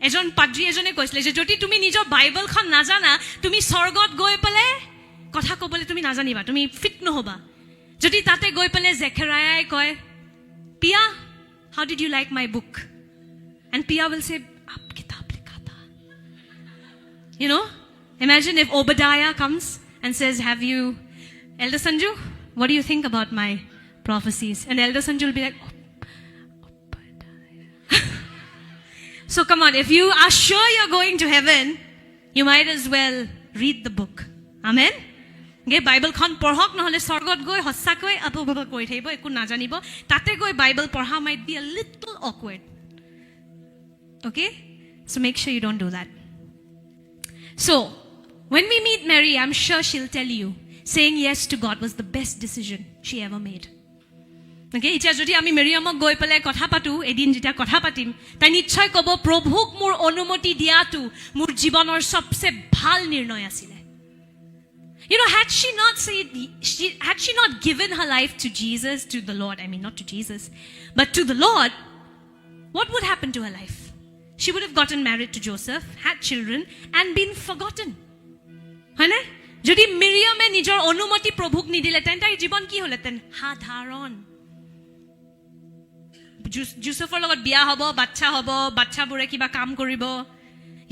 Ejon padri ejone koisle je joti tumi nijor Bible khon najana tumi sorgot goi pele kotha kobole tumi najaniba tumi fit nohoba. Joti tate goi pele Zechariah koy, Pia, how did you like my book? And Pia will say, aap kitab likha tha. You know? Imagine if Obadiah comes and says, have you, Elder Sanju, what do you think about my prophecies? And Elder Sanju will be like, Obadiah. So come on, if you are sure you're going to heaven, you might as well read the book. Amen? Okay, Bible khon porhok nohole sorgot goi hossakoi apobaba koi thaibo eku najanibo tate goi Bible porha might be a little awkward. Okay? So make sure you don't do that. So, when we meet Mary, I'm sure she'll tell you, saying yes to God was the best decision she ever made. Okay, itia jodi ami Miriamok goi pele kotha patu, edin jita kotha patim, tai nichhoy kobo Prabhuk mur onumoti diatu mur jibanor sobse bhal nirnoy asile. You know, had she not given her life to Jesus, to the Lord, I mean not to Jesus, but to the Lord, what would happen to her life? She would have gotten married to Joseph, had children, and been forgotten. হয়নে যদি মিৰিয়ামে নিজৰ অনুমতি প্ৰভুক নিদিলে তেন তাইৰ জীৱন কি হলেতেন সাধাৰণ জোসেফৰ লগত বিয়া হ'ব বাচ্চাবোৰে কিবা কাম কৰিব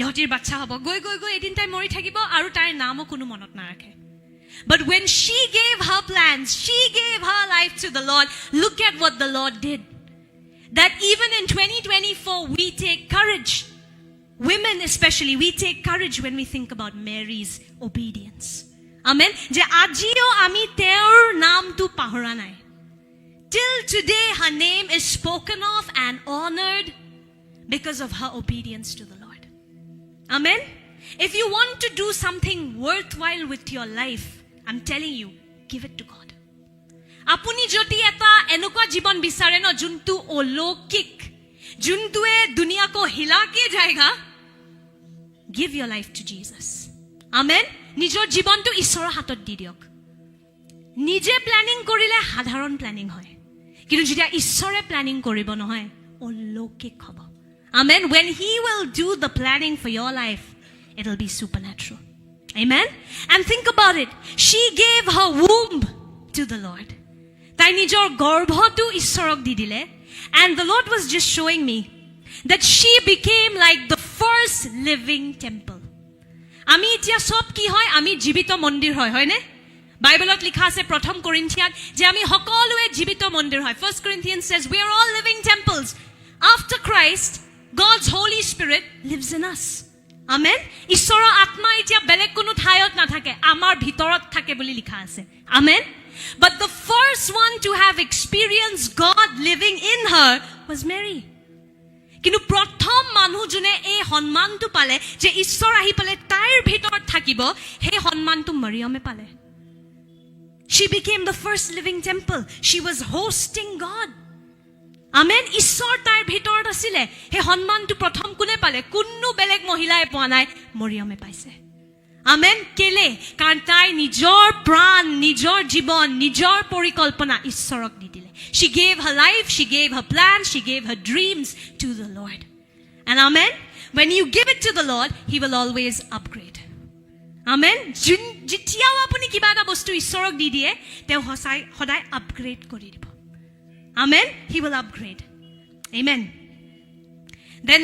ইহঁতিৰ বাচ্চা হ'ব গৈ এদিন তাই মৰি থাকিব আৰু তাইৰ নামও কোনো মনত নাৰাখে. But when she gave her plans, she gave her life to the Lord, look at what the Lord did. That even in 2024 we take courage. Women especially, we take courage when we think about Mary's obedience. Amen. Je ajio ami teor naam tu pahora nai. Till today her name is spoken of and honored because of her obedience to the Lord. Amen. If you want to do something worthwhile with your life, I'm telling you, give it to God. Apuni joti eta enukwa jibon bisare no juntu olokik, juntue dunia ko hila ke jayega, give your life to Jesus. Amen. Nijor jibon tu isora hatot di diok. Nije planning korile sadharon planning hoy. Kintu jetia isore planning koribo nohoy, olokik hobo. Amen. When he will do the planning for your life, it'll be supernatural. Amen. And think about it. She gave her womb to the Lord. Tai nijor garbho tu isorok di dile. And the Lord was just showing me that she became like the first living temple. Ami itia sob ki hoy? Ami jibito mondir hoy, hoy ne? Bible likha ase Prothom Corinthian je ami hokolue jibito mondir hoy. 1 Corinthians says we are all living temples. After Christ, God's Holy Spirit lives in us. Amen. Ishora atma itia belek kono thayot na thake, amar bhitorot thake boli likha ase. Amen. But the first one to have experienced God living in her was Mary. Kintu prothom manu june ei সন্মানটো পালে যে ঈশ্বৰ আহি পালে তাইৰ ভিতৰত থাকিব সেই সন্মানটো মৰিয়মে পালে She became the first living temple. She was hosting God. Amen. ঈশ্বৰ তাইৰ ভিতৰত আছিলে সেই সন্মানটো প্ৰথম কোনে পালে কোনো বেলেগ মহিলাই পোৱা নাই মৰিয়মে পাইছে Amen. কেলে কাৰণ তাই নিজৰ প্ৰাণ নিজৰ জীৱন নিজৰ পৰিকল্পনা ঈশ্বৰক দি দিলে She gave her life, she gave her plans, she gave her dreams to the Lord. And amen. When you give it to the Lord, He will always upgrade. Amen. যেতিয়াও আপুনি কিবা এটা বস্তু ঈশ্বৰক দি দিয়ে তেওঁ সদায় আপগ্ৰেড কৰি দিব Amen. He will upgrade. Amen. Then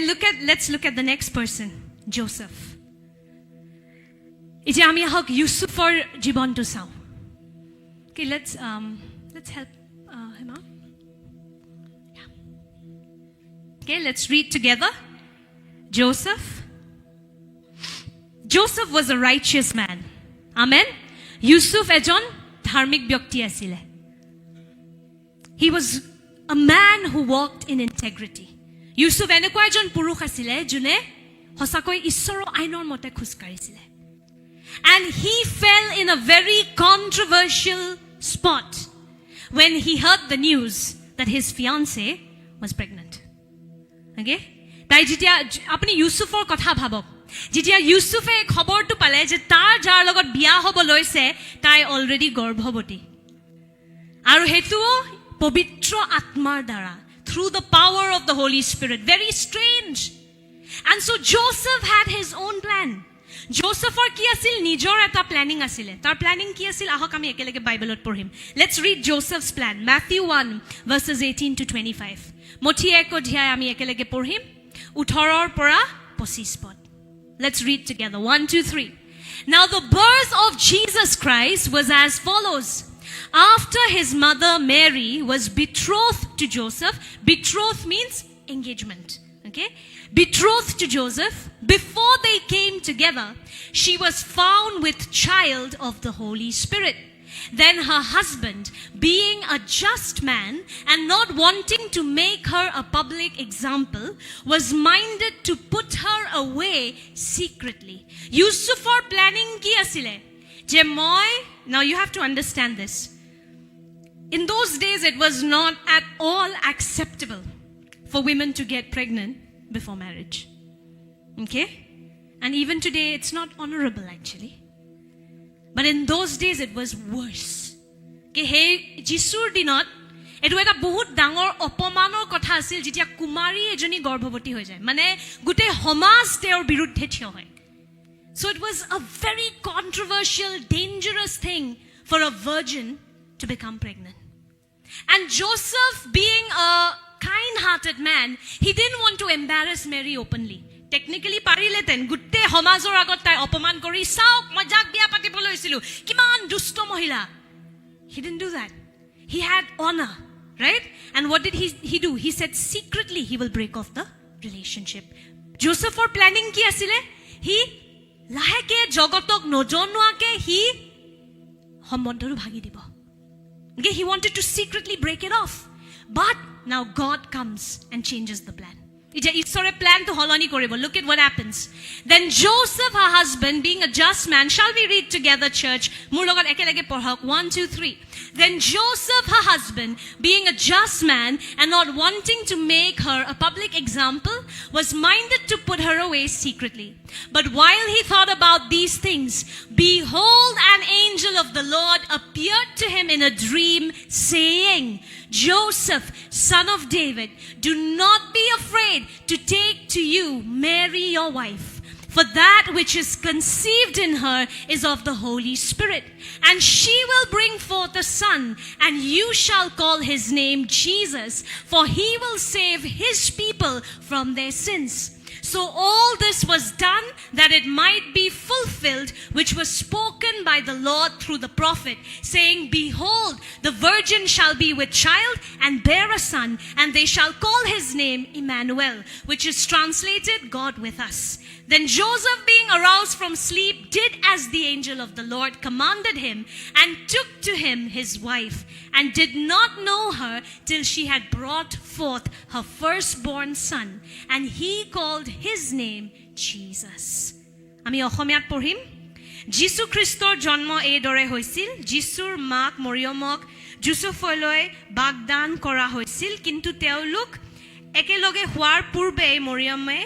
let's look at the next person, Joseph. এতিয়া আমি আহক ইউসুফৰ জীৱনটো চাওঁ Okay, let's help him out. Yeah. Okay, let's read together. Joseph was a righteous man. Amen. Yusuf ejon dharmik byakti asile. He was a man who walked in integrity. Yusuf enekwa ejon purush asile june hosakoi ishoro ainor mote khus karisile. And he fell in a very controversial spot when he heard the news that his fiancée was pregnant. Okay? তাই যেতিয়া আপুনি ইউসুফৰ কথা ভাবক যেতিয়া ইউসুফে খবৰটো পালে যে তাৰ যাৰ লগত বিয়া হ'ব লৈছে তাই অলৰেডি গৰ্ভৱতী আৰু হেতু পবিত্ৰ আত্মাৰ দ্বাৰা through the power of the Holy Spirit. Very strange. And so Joseph had his own plan. Josephৰ কি আছিল নিজৰ এটা প্ল্যানিং আছিল তাৰ প্ল্যানিং কি আছিল আহক আমি একেলগে বাইবেলত পঢ়িম Let's read Joseph's plan. Matthew 1 verses 18 to 25. মঠি এক অধ্যায় আমি একেলগে পঢ়িম 18 পৰা 25 পদ Let's read together. 1, 2, 3. Now the birth of Jesus Christ was as follows. After his mother Mary was betrothed to Joseph, betrothed means engagement. Okay? Betrothed to Joseph, before they came together, she was found with child of the Holy Spirit. Then her husband, being a just man and not wanting to make her a public example, was minded to put her away secretly. Yusufor planning ki asile je moi now you have to understand this. In those days it was not at all acceptable for women to get pregnant before marriage. Okay? And even today it's not honorable actually. But in those days it was worse. Ke he Jisur dinot etu eta bahut dangor opomanor kotha asil jitia kumari ejoni gorbhavoti hoy jay mane gute homaj teor biruddhe thiyo hoy So it was a very controversial dangerous thing for a virgin to become pregnant. And Joseph being a kind-hearted man, he didn't want to embarrass Mary openly. Technically parileten gutte homajor agot tai opoman kori sauk majak biya patibole hoisilu kiman dusto mohila He didn't do that. He had honor, right? And what did he do? He said secretly he will break off the relationship. Joseph for planning ki asile he laheke jogotok nojonuake he hombondoru bhagi dibo Okay, he wanted to secretly break it off. But now God comes and changes the plan. Ishore plan to holoni koribo. Look at what happens. Then Joseph, her husband, being a just man, shall we read together, church? Mur logot ekelege porhok. 1, 2, 3. Then Joseph, her husband, being a just man and not wanting to make her a public example, was minded to put her away secretly. But while he thought about these things, behold, an angel of the Lord appeared to him in a dream, saying, Joseph, son of David, do not be afraid to take to you Mary your wife. For that which is conceived in her is of the Holy Spirit. And she will bring forth a son, and you shall call his name Jesus, for he will save his people from their sins. So all this was done that it might be fulfilled, which was spoken by the Lord through the prophet, saying, Behold, the virgin shall be with child and bear a son, and they shall call his name Emmanuel, which is translated God with us. Then Joseph, being aroused from sleep, did as the angel of the Lord commanded him, and took to him his wife, and did not know her till she had brought forth her firstborn son, and he called his name Jesus. আমি অসমীয়াত পঢ়িম। যীশু খ্ৰীষ্টৰ জন্ম এইদৰে হৈছিল। যীশুৰ মাক মৰিয়মক জোচেফলৈ বাগদান কৰা হৈছিল, কিন্তু তেওঁলোক একেলগে হোৱাৰ পূৰ্বে মৰিয়মে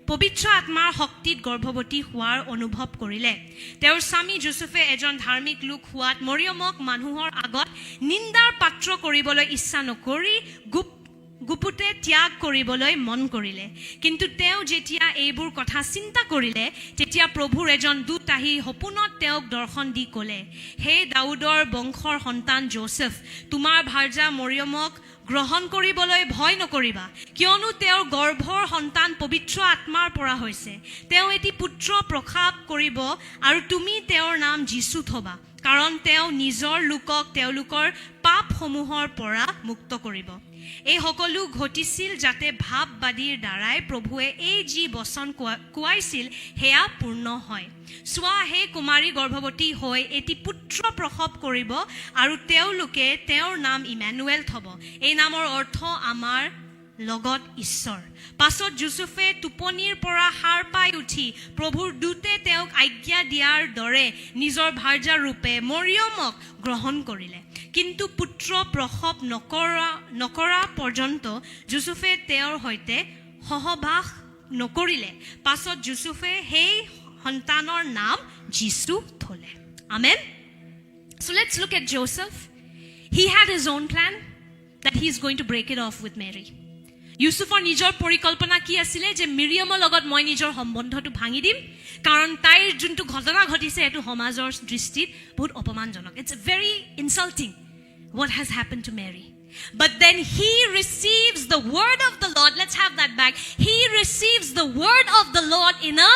পবিত্ৰ আত্মাৰ শক্তিত গৰ্ভৱতী হোৱাৰ অনুভৱ কৰিলে। তেওঁৰ স্বামী জোচেফে এজন ধাৰ্মিক লোক হোৱাত মৰিয়মক মানুহৰ আগত নিন্দাৰ পাত্ৰ কৰিবলৈ ইচ্ছা নকৰি গুপুতে ত্যাগ কৰিবলৈ মন কৰিলে। কিন্তু তেওঁ যেতিয়া এইবোৰ কথা চিন্তা কৰিলে, তেতিয়া প্ৰভুৰ এজন দূত আহি সপোনত তেওঁক দৰ্শন দি ক'লে, হে দাউদৰ বংশৰ সন্তান জোচেফ, তোমাৰ ভাৰ্যা মৰিয়মক গ্ৰহণ কৰিবলৈ ভয় নকৰিবা, কিয়নো তেওঁৰ গৰ্ভৰ সন্তান পবিত্ৰ আত্মাৰ পৰা হৈছে। তেওঁ এটি পুত্ৰ প্ৰসৱ কৰিব আৰু তুমি তেওঁৰ নাম যীশু থবা, কাৰণ তেওঁ নিজৰ লোকক তেওঁলোকৰ পাপসমূহৰ পৰা মুক্ত কৰিব। এই সকলো ঘটিছিল যাতে ভাৱবাদীৰ দ্বাৰাই প্ৰভুৱে এই যি বচন কোৱাইছিল সেয়া পূৰ্ণ হয়। চোৱা, হে কুমাৰী গৰ্ভৱতী হৈ এটি পুত্ৰ প্ৰসৱ কৰিব আৰু তেওঁলোকে তেওঁৰ নাম ইমানুৱেল থব। এই নামৰ অৰ্থ আমাৰ লগত ঈশ্বৰ। পাছত জোচেফে টোপনিৰ পৰা সাৰ পাই উঠি প্ৰভুৰ দূতে তেওঁক আজ্ঞা দিয়াৰ দৰে নিজৰ ভাৰ্যা ৰূপে মৰিয়মক গ্ৰহণ কৰিলে। কিন্তু পুত্ৰ প্ৰসৱ নকৰা পৰ্যন্ত জোচেফে তেওঁৰ সৈতে সহবাস নকৰিলে। পাছত জোচেফে সেই সন্তানৰ নাম যীশু থলে। Amen. So let's look at Joseph. He had his own plan that he is going to break it off with Mary. ইউচুফৰ নিজৰ পৰিকল্পনা কি আছিলে যে মিৰিয়মৰ লগত মই নিজৰ সম্বন্ধটো ভাঙি দিম, কাৰণ তাইৰ যোনটো ঘটনা ঘটিছে এইটো সমাজৰ দৃষ্টিত বহুত অপমানজনক. It's very insulting what has happened to Mary. But then he receives the word of the Lord. Let's have that back. He receives the word of the Lord in a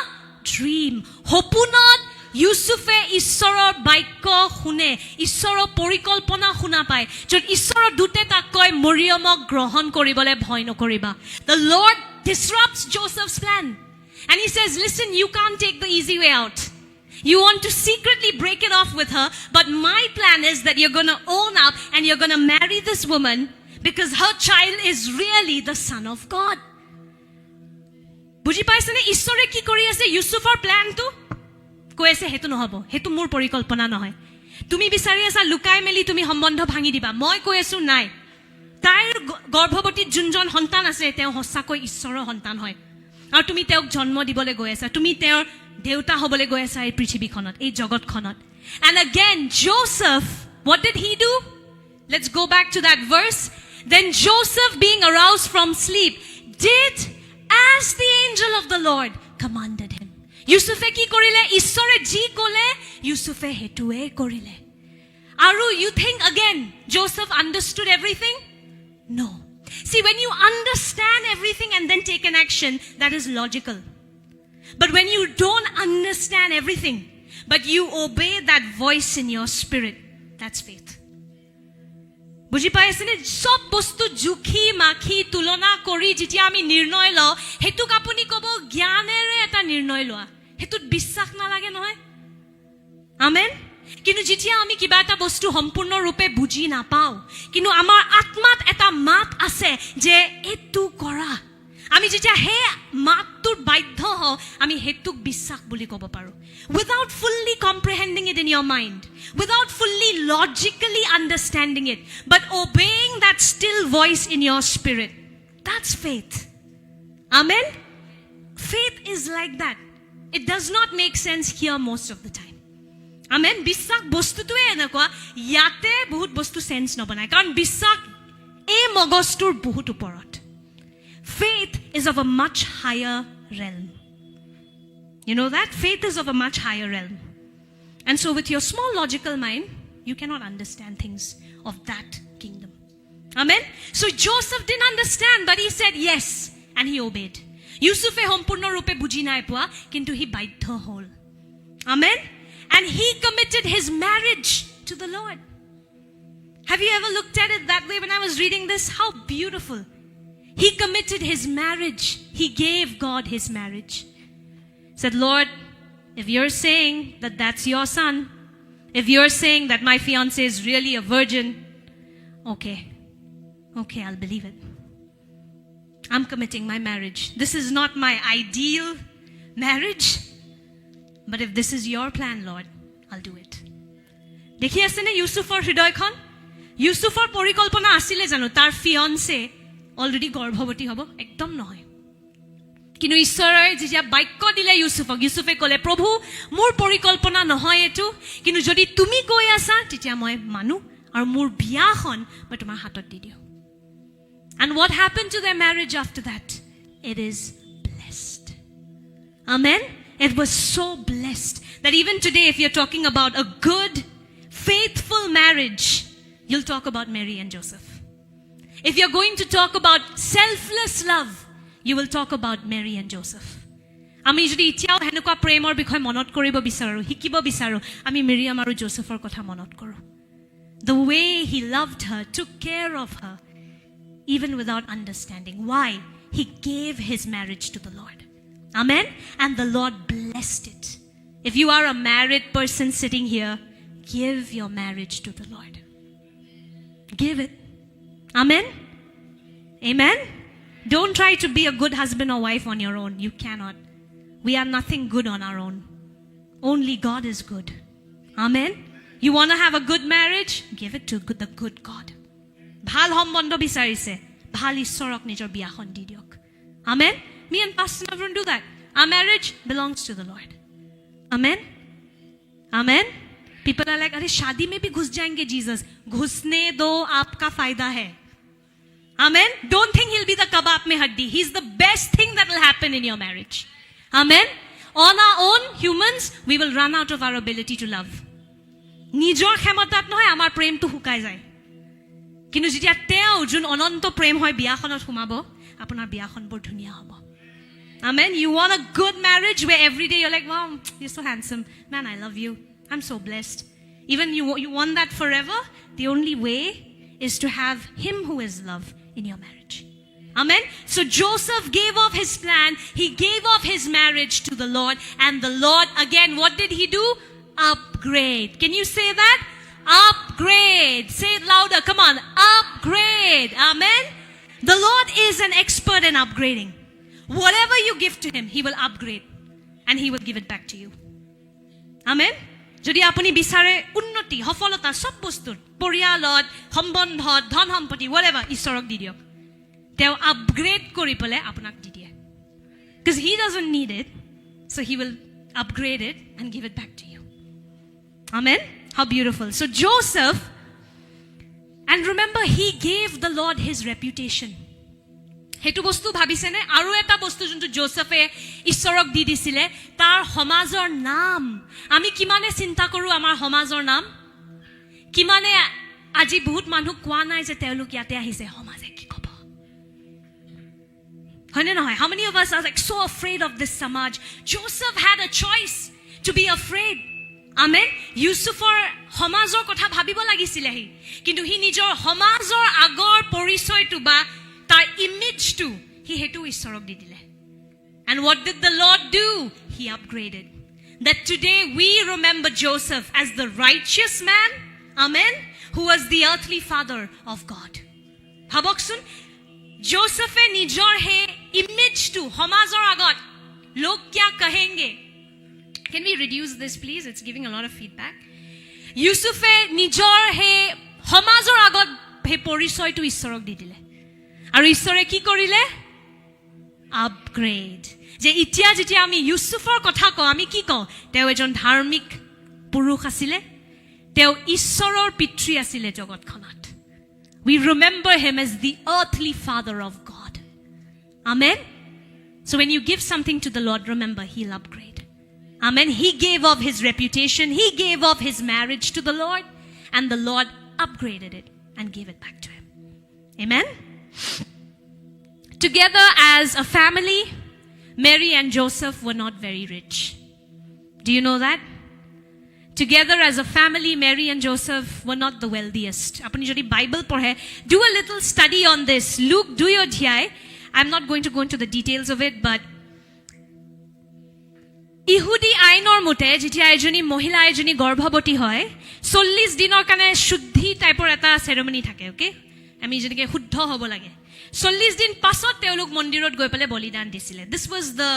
dream. সপোনত ইউচুফে ঈশ্বৰৰ বাক্য শুনে, ঈশ্বৰৰ পৰিকল্পনা শুনা পায়, য'ত ঈশ্বৰৰ দূতে তাক কয় মৰিয়মক গ্ৰহণ কৰিবলৈ ভয় নকৰিবা. The Lord disrupts Joseph's plan. And he says, listen, you can't take the easy way out. You want to secretly break it off with her, but my plan is that you're going to own up and you're going to marry this woman because her child is really the son of God. বুজি পাইছেনে ঈশ্বৰে কি কৰি আছে? ইউচুফৰ প্লানটো কৈ আছে হেতু নহব, হেতু মোৰ পৰিকল্পনা নহয়। তুমি বিচাৰি আছা লুকাই মেলি তুমি সম্বন্ধ ভাঙি দিবা, মই কৈ আছো নাই, তাইৰ গৰ্ভৱতীত যোনজন সন্তান আছে তেওঁ সঁচাকৈ ঈশ্বৰৰ সন্তান হয় আৰু তুমি তেওঁক জন্ম দিবলৈ গৈ আছা, তুমি তেওঁৰ দেউতা হ'বলৈ গৈ আছা এই পৃথিৱীখনত, এই জগতখনত। And again Joseph, what did he do? Let's go back to that verse. Then Joseph, being aroused from sleep, did as the angel of the Lord commanded him. ইউচুফে কি কৰিলে? ঈশ্বৰে যি ক'লে ইউচুফে হেতুৱে কৰিলে। আৰু you think again Joseph understood everything? No. See, when you understand everything and then take an action, that is logical. But when you don't understand everything, but you obey that voice in your spirit, that's faith. বুজি পাইছেনে? সব বস্তু জুখি মাখি তুলনা কৰি যেতিয়া আমি নিৰ্ণয় লওঁ, হেতুক আপুনি ক'ব জ্ঞানেৰে এটা নিৰ্ণয় লোৱা, হেতুত বিশ্বাস নালাগে নহয়। আমেন। কিন্তু যেতিয়া আমি কিবা এটা বস্তু সম্পূৰ্ণৰূপে বুজি নাপাওঁ, কিন্তু আমাৰ আত্মাত এটা মাত আছে যে এইটো কৰা, আমি যেতিয়া সেই মাতটোৰ বাধ্য হওঁ আমি হেতুক বিশ্বাস বুলি ক'ব পাৰোঁ। Without fully comprehending it in your mind, without fully logically understanding it, but obeying that still voice in your spirit, that's faith. Amen? Faith is like that. It does not make sense here most of the time. Amen? বিশ্বাস বস্তুটোৱে এনেকুৱা, ইয়াতে বহুত বস্তু change নবনায়, কাৰণ বিশ্বাস এই মগজটোৰ বহুত ওপৰত। Faith is of a much higher realm. You know that? Faith is of a much higher realm. And so with your small logical mind, you cannot understand things of that kingdom. Amen? So Joseph didn't understand, but he said yes, and he obeyed. Yusufe সম্পূৰ্ণৰূপে বুজি নাই পোৱা, কিন্তু he বাধ্য হ'ল. Amen? And he committed his marriage to the Lord. Have you ever looked at it that way? When I was reading this, how beautiful. He committed his marriage. He gave God his marriage. Said, Lord, if you're saying that that's your son, if you're saying that my fiance is really a virgin, okay, I'll believe it. I'm committing my marriage. This is not my ideal marriage. But if this is your plan, Lord, I'll do it. দেখি আছে নে ইউসুফৰ হৃদয়খন ইউসুফৰ পৰিকল্পনা আছিলে জানো তাৰ ফিয়ন্সে already গৰ্ভৱতী হ'ব একদম নহয় কিন্তু ঈশ্বৰে যেতিয়া বাক্য দিলে ইউসুফক ইউসুফে ক'লে প্ৰভু মোৰ পৰিকল্পনা নহয় এটো কিন্তু যদি তুমি কৈ আছা তেতিয়া মই মানো আৰু মোৰ বিয়াখন মই তোমাৰ হাতত দি দিও And what happened to their marriage after that? It is blessed. Amen? It was so blessed that even today, if you're talking about a good, faithful marriage, you'll talk about Mary and Joseph. If you're going to talk about selfless love, you will talk about Mary and Joseph. আমি যদি ইতিয়াও হেনুকা প্ৰেমৰ বিষয় মনত কৰিব বিচাৰো শিকিব বিচাৰো আমি মিৰিয়াম আৰু জোসেফৰ কথা মনত কৰো The way he loved her, took care of her, even without understanding. Why? He gave his marriage to the Lord. Amen? And the Lord blessed it. If you are a married person sitting here, give your marriage to the Lord. Give it. Amen? Amen? Don't try to be a good husband or wife on your own. You cannot. We are nothing good on our own. Only God is good. Amen? You want to have a good marriage? Give it to the good God. ভাল সম্বন্ধ বিচাৰিছে ভাল ঈশ্বৰক নিজৰ বিয়াখন দি দিয়ক Amen Me and Pastor Navran do that Our marriage belongs to the Lord Amen Amen People are like अरे शादी में भी घुस जाएंगे Jesus घुसने दो आपका फायदा है Amen Don't think he'll be the kebab mein haddi He's the best thing that will happen in your marriage Amen On our own humans we will run out of our ability to love নিজৰ ক্ষমতাত নহয় আমাৰ প্ৰেমটো হুকাই যায় কিন্তু যেতিয়া তেও যোন অনন্ত প্ৰেম হয় বিয়াখনত সোমাব আপোনাৰ বিয়াখন বৰ ধুনিয়া হ'ব Amen You want a good marriage where every day you're like wow you're so handsome man I love you I'm so blessed even you want that forever the only way is to have him who is love in your marriage Amen So Joseph gave off his plan he gave off his marriage to the Lord and the Lord again what did he do upgrade Can you say that Upgrade. Say it louder. Come on. Upgrade. Amen. The Lord is an expert in upgrading. Whatever you give to him, he will upgrade. And he will give it back to you. Amen. যদি আপুনি বিচাৰে উন্নতি সফলতা সব বস্তুৰ পৰিয়ালত সম্বন্ধত ধন সম্পত্তি whatever ঈশ্বৰক দি দিয়ক তেওঁ আপগ্ৰেড কৰি পলে আপোনাক দি দিয়ে because he doesn't need it so he will upgrade it and give it back to you Amen How beautiful. So Joseph, and remember he gave the Lord his reputation. হেতু বস্তু ভাবিছেনে আৰু এটা বস্তু যোনটো জোসেফে ঈশ্বৰক দি দিছিলে তাৰ সমাজৰ নাম আমি কিমানে চিন্তা কৰো আমাৰ সমাজৰ নাম কিমানে আজি বহুত মানুহ কোৱা নাই যে তেওঁলোক ইয়াতে আহিছে সমাজে কি ক'ব হয়নে নহয় How many of us are like so afraid of this samaj Joseph had a choice to be afraid Amen Yusufৰ সমাজৰ কথা ভাবিব লাগিছিল হি কিন্তু হি নিজৰ সমাজৰ আগৰ পৰিচয়টো বা তাৰ ইমেজটো হি হেতু ঈশ্বৰক দি দিলে And what did the Lord do He upgraded That today we remember Joseph as the righteous man Amen Who was the earthly father of God ভাবকচোন জোসেফে নিজৰ হে ইমেজটো সমাজৰ আগত লোক क्या कहेंगे Can we reduce this please? It's giving a lot of feedback. Yusufe নিজৰ হে সমাজৰ আগত হে পৰিচয়টো ঈশ্বৰক দি দিলে আৰু ঈশ্বৰে কি কৰিলে আপগ্ৰেড যে ইতিয়া যেতিয়া আমি ইউসুফৰ কথা কওঁ আমি কি কওঁ তেওঁ এজন ধাৰ্মিক পুৰুষ আছিল তেওঁ ঈশ্বৰৰ পিতৃ আছিল জগতখনত We remember him as the earthly father of God. Amen. So when you give something to the Lord remember he'll upgrade Amen. He gave off his reputation. He gave off his marriage to the Lord. And the Lord upgraded it and gave it back to him. Amen. Together as a family, Mary and Joseph were not very rich. Do you know that? Together as a family, Mary and Joseph were not the wealthiest. Apni jodi Bible porhe, do a little study on this. Luke, do your dhiyai. I'm not going to go into the details of it, but ইহুদি আইনৰ মতে যেতিয়া এজনী মহিলা এজনী গৰ্ভৱতী হয় 40 দিনৰ কাৰণে শুদ্ধি টাইপৰ এটা সেৰেমনি থাকে ওকে আমি যেনেকৈ শুদ্ধ হ'ব লাগে 40 দিন পাছত তেওঁলোক মন্দিৰত গৈ পেলাই বলিদান দিছিলে. This was the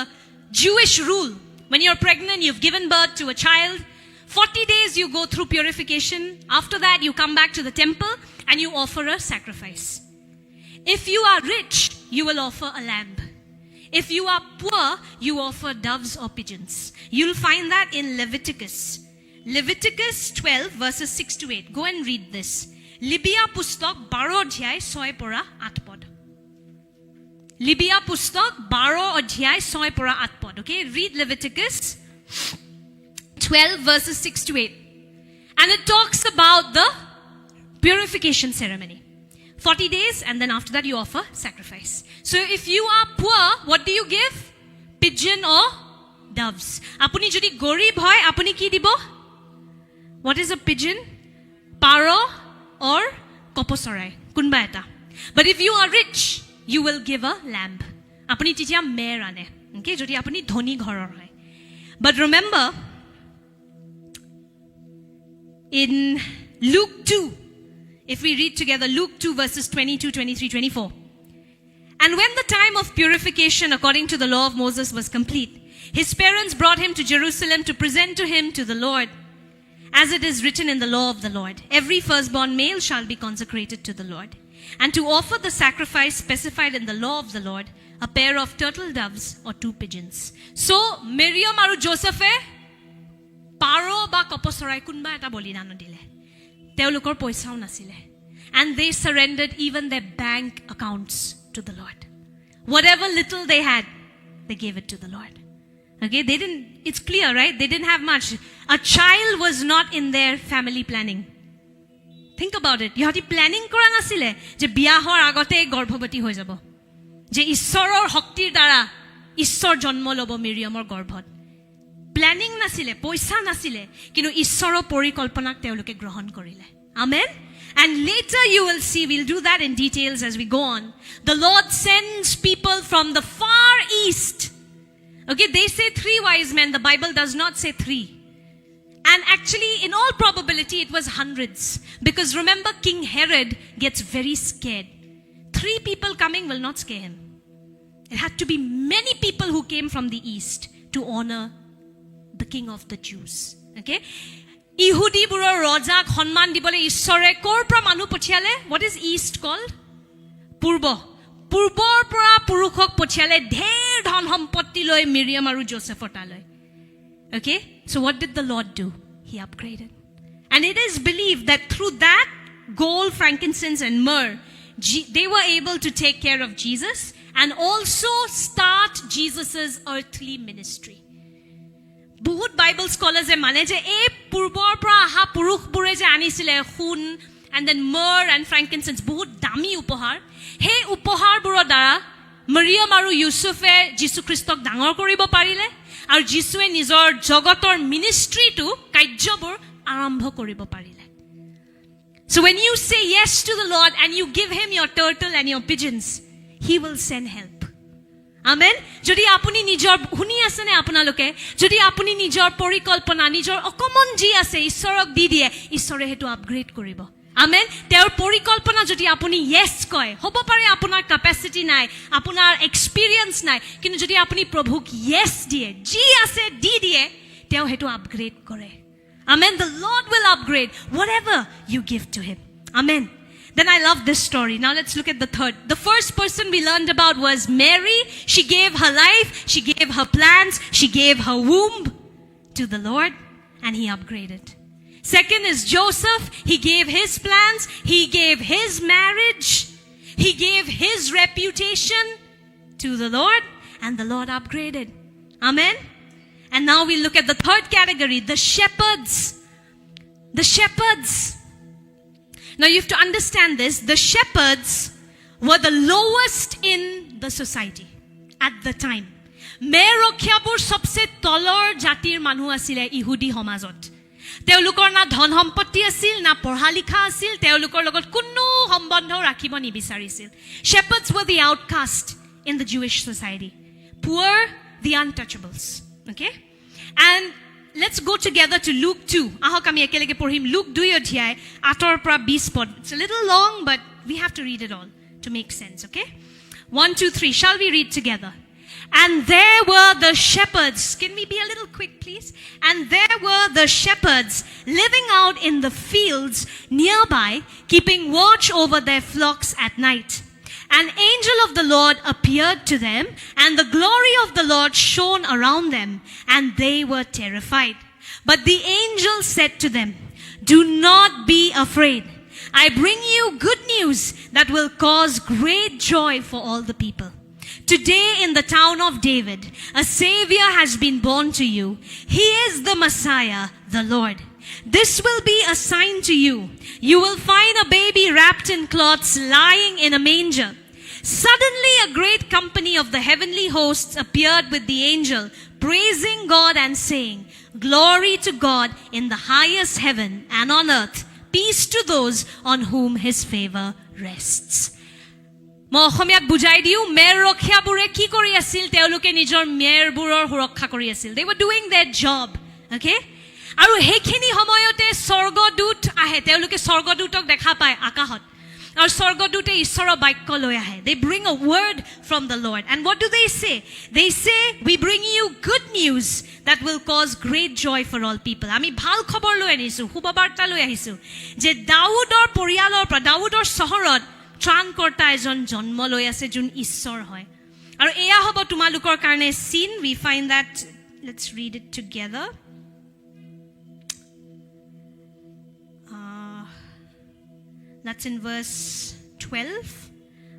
Jewish rule. When you're pregnant, you've given birth to a child. 40 days you go through purification. After that, you come back to the temple and you offer a sacrifice. If you are rich, you will offer a lamb. If you are poor, you offer doves or pigeons. You'll find that in Leviticus. Leviticus 12 verses 6 to 8. Go and read this. Libya pustok 12 অধ্যায় 6 পৰা 8 পদ. Libya pustok 12 অধ্যায় 6 পৰা 8 পদ. Okay, read Leviticus 12 verses 6 to 8. And it talks about the purification ceremony. 40 days, and then after that you offer sacrifice. So if you are poor, what do you give? Pigeon or doves. Apuni jodi gorib hoy, apuni ki dibo? What is a pigeon? Paro or koposorai. Kunba eta. But if you are rich, you will give a lamb. Apuni titia mer ane. Okay, jodi apuni dhoni ghoror hoy. But remember, in Luke 2, if we read together Luke 2 verses 22, 23, 24. And when the time of purification according to the law of Moses was complete, his parents brought him to Jerusalem to present to him to the Lord, as it is written in the law of the Lord. Every firstborn male shall be consecrated to the Lord. And to offer the sacrifice specified in the law of the Lord, a pair of turtle doves or 2 pigeons. So Miriam aru Joseph paro ba koposorai kunba eta bolidano dile. Teolukor poisao nasile. And they surrendered even their bank accounts to the Lord. Whatever little they had, they gave it to the Lord. Okay, they didn't, it's clear, right? They didn't have much. A child was not in their family planning. Think about it. Yahati planning kora nasile je biya hor agote gorbhobati hoi jabo. Je Ishoror hoktir dara Ishor jonmo lobo Miriamor gorbhot. Planning nasile, poisa nasile, kinu Ishoro porikolponak teoluke grohon korile. Amen. And later you will see, we'll do that in details as we go on. The Lord sends people from the far east. Okay, they say 3 wise men. The Bible does not say 3. And actually, in all probability, it was hundreds. Because remember, King Herod gets very scared. 3 people coming will not scare him. It had to be many people who came from the east to honor the king of the Jews. Okay? Ihudi buro rojak honman dibole Ishore kor pra manu pochiale. What is east called? Purbo. Purbor pra purukhok pochiale dher dhon sampotti loi Miriam aru Joseph otaloi. Okay? So what did the Lord do? He upgraded. And it is believed that through that gold, frankincense and myrrh, they were able to take care of Jesus and also start Jesus's earthly ministry. Bahut Bible scholars mane je ei purbor pra aha purush bure je anisile khun and then myrrh and frankincense bahut dami upohar he upohar buro dara Maryam aru Yusufe Jisu Christok dangor koribo parile aru Jisue nijor jogotor ministry to kajjobor arambho koribo parile. So when you say yes to the Lord and you give him your turtle and your pigeons, he will send help. Amen. Jodi apuni nijor huni ase ne apunaloke jodi apuni nijor porikolpona nijor okomon ji ase Ishorok di die Ishore hetu upgrade koribo. Amen. Teor porikolpona jodi apuni yes koy hobo pare apunar capacity nai apunar experience nai kintu jodi apuni prabhuk yes die ji ase di die teo hetu upgrade kore. Amen. The Lord will upgrade whatever you give to him. Amen. Then I love this story. Now let's look at the third. The first person we learned about was Mary. She gave her life, she gave her plans, she gave her womb to the Lord, and he upgraded. Second is Joseph. He gave his plans, he gave his marriage, he gave his reputation to the Lord, and the Lord upgraded. Amen. And now we look at the third category, the shepherds. The shepherds. Now you have to understand this. The shepherds were the lowest in the society at the time. Merokhyabur sobse tolor jatir manu asile Ihudi homazot. Teolukor na dhon sampatti asil na porha likha asil teolukor logot kunnu sambandho rakhibo nibisarisil. Shepherds were the outcast in the Jewish society. Poor, the untouchables. Okay? And let's go together to Luke 2. Ahok ami ekelege porhim Luke 2 odhyay 8 pra 20 pod. It's a little long, but we have to read it all to make sense, okay? 1, 2, 3. Shall we read together? And there were the shepherds. Can we be a little quick, please? And there were the shepherds living out in the fields nearby, keeping watch over their flocks at night. An angel of the Lord appeared to them, and the glory of the Lord shone around them, and they were terrified. But the angel said to them, "Do not be afraid. I bring you good news that will cause great joy for all the people. Today in the town of David, a Savior has been born to you. He is the Messiah, the Lord. This will be a sign to you. You will find a baby wrapped in cloths lying in a manger." Suddenly a great company of the heavenly hosts appeared with the angel, praising God and saying, "Glory to God in the highest heaven, and on earth peace to those on whom his favor rests." মই অসমীয়াত বুজাই দিওঁ, মেৰ ৰক্ষাবোৰে কি কৰি আছিল? তেওঁলোকে নিজৰ মেৰবোৰৰ সুৰক্ষা কৰি আছিল. They were doing their job, okay? আৰু সেইখিনি সময়তে স্বৰ্গদূত আহে, তেওঁলোকে স্বৰ্গদূতক দেখা পায় আকাশত, আৰু স্বৰ্গদূতে ঈশ্বৰৰ বাক্য লৈ আহে. They bring a word from the Lord. And what do they say? They say, "We bring you good news that will cause great joy for all people." আমি ভাল খবৰ লৈ আনিছো, শুভবাৰ্তা লৈ আহিছো, যে দাউদৰ পৰিয়ালৰ পৰা, দাউদৰ চহৰত ত্ৰাণকৰ্তা এজন জন্ম লৈ আছে, যোন ঈশ্বৰ হয়। আৰু এয়া হ'ব তোমালোকৰ কাৰণে চিন. We find that, let's read it together. That's in verse 12.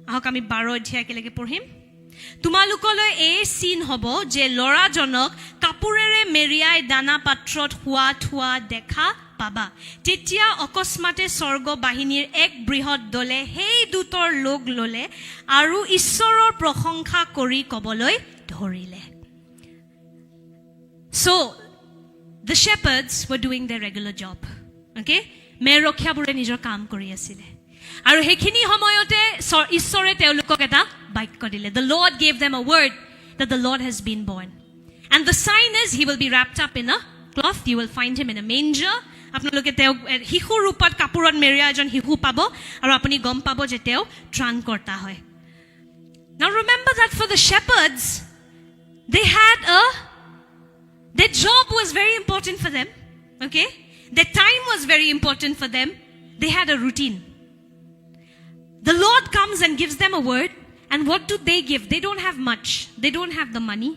আহক আমি 12 অধ্যায় একেলগে পঢ়িম। তোমালোকলৈ এই চিন হ'ব যে ল'ৰাজনক কাপোৰেৰে মেৰিয়াই দানা পাত্ৰত শোৱা থোৱা দেখা পাবা। তেতিয়া অকস্মাতে স্বৰ্গ বাহিনীৰ এক বৃহৎ দলে সেই দূতৰ লগ ল'লে আৰু ঈশ্বৰৰ প্ৰশংসা কৰি ক'বলৈ ধৰিলে। So the shepherds were doing their regular job, okay? মেৰ ৰক্ষাবোৰে নিজৰ কাম কৰি আছিলে, আৰু সেইখিনি সময়তে ঈশ্বৰে তেওঁলোকক এটা বাক্য দিলে. The Lord gave them a word that the Lord has been born. And the sign is he will be wrapped up in a cloth. You will find him in a manger. আপোনালোকে তেওঁ শিশুৰ ৰূপত কাপোৰত Maria এজন শিশু পাব, আৰু আপুনি গম পাব যে তেওঁ ত্ৰাণকৰ্তা হয়। Now remember that for the shepherds, their job was very important for them, okay? Their time was very important for them. They had a routine. The Lord comes and gives them a word, and what do they give? They don't have much. They don't have the money.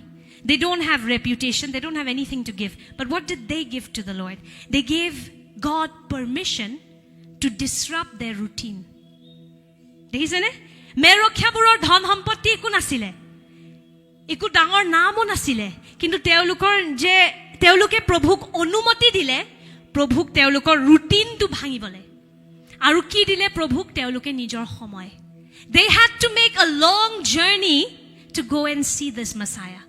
They don't have reputation. They don't have anything to give. But what did they give to the Lord? They gave God permission to disrupt their routine. দেখিছেনে? মেৰক্ষাবোৰৰ ধন সম্পত্তি একো নাছিলে, একো ডাঙৰ নামো নাছিলে, কিন্তু তেওঁলোকে প্ৰভুক অনুমতি দিলে, প্ৰভুক তেওঁলোকৰ ৰুটিনটো ভাঙিবলৈ। আৰু কি দিলে প্ৰভুক? তেওঁলোকে নিজৰ সময়। They had to make a long journey to go and see this Messiah.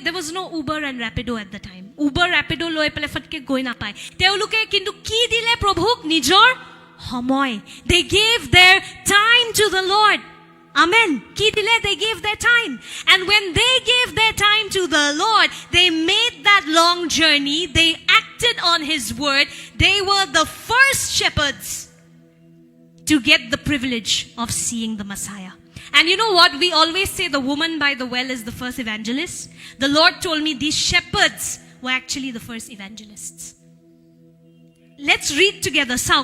There was no Uber and Rapido at the time. Uber, Rapido লৈ পেলাই ফটকে গৈ নাপায়। তেওঁলোকে কিন্তু কি দিলে প্ৰভুক? নিজৰ সময়। They gave their time to the Lord. Amen. কি দিলে? They gave their time. And when they gave their time to the Lord, they made that long journey. They acted on his word. They were the first shepherds to get the privilege of seeing the Messiah. And you know what? We always say the woman by the well is the first evangelist. The Lord told me these shepherds were actually the first evangelists. Let's read together. So,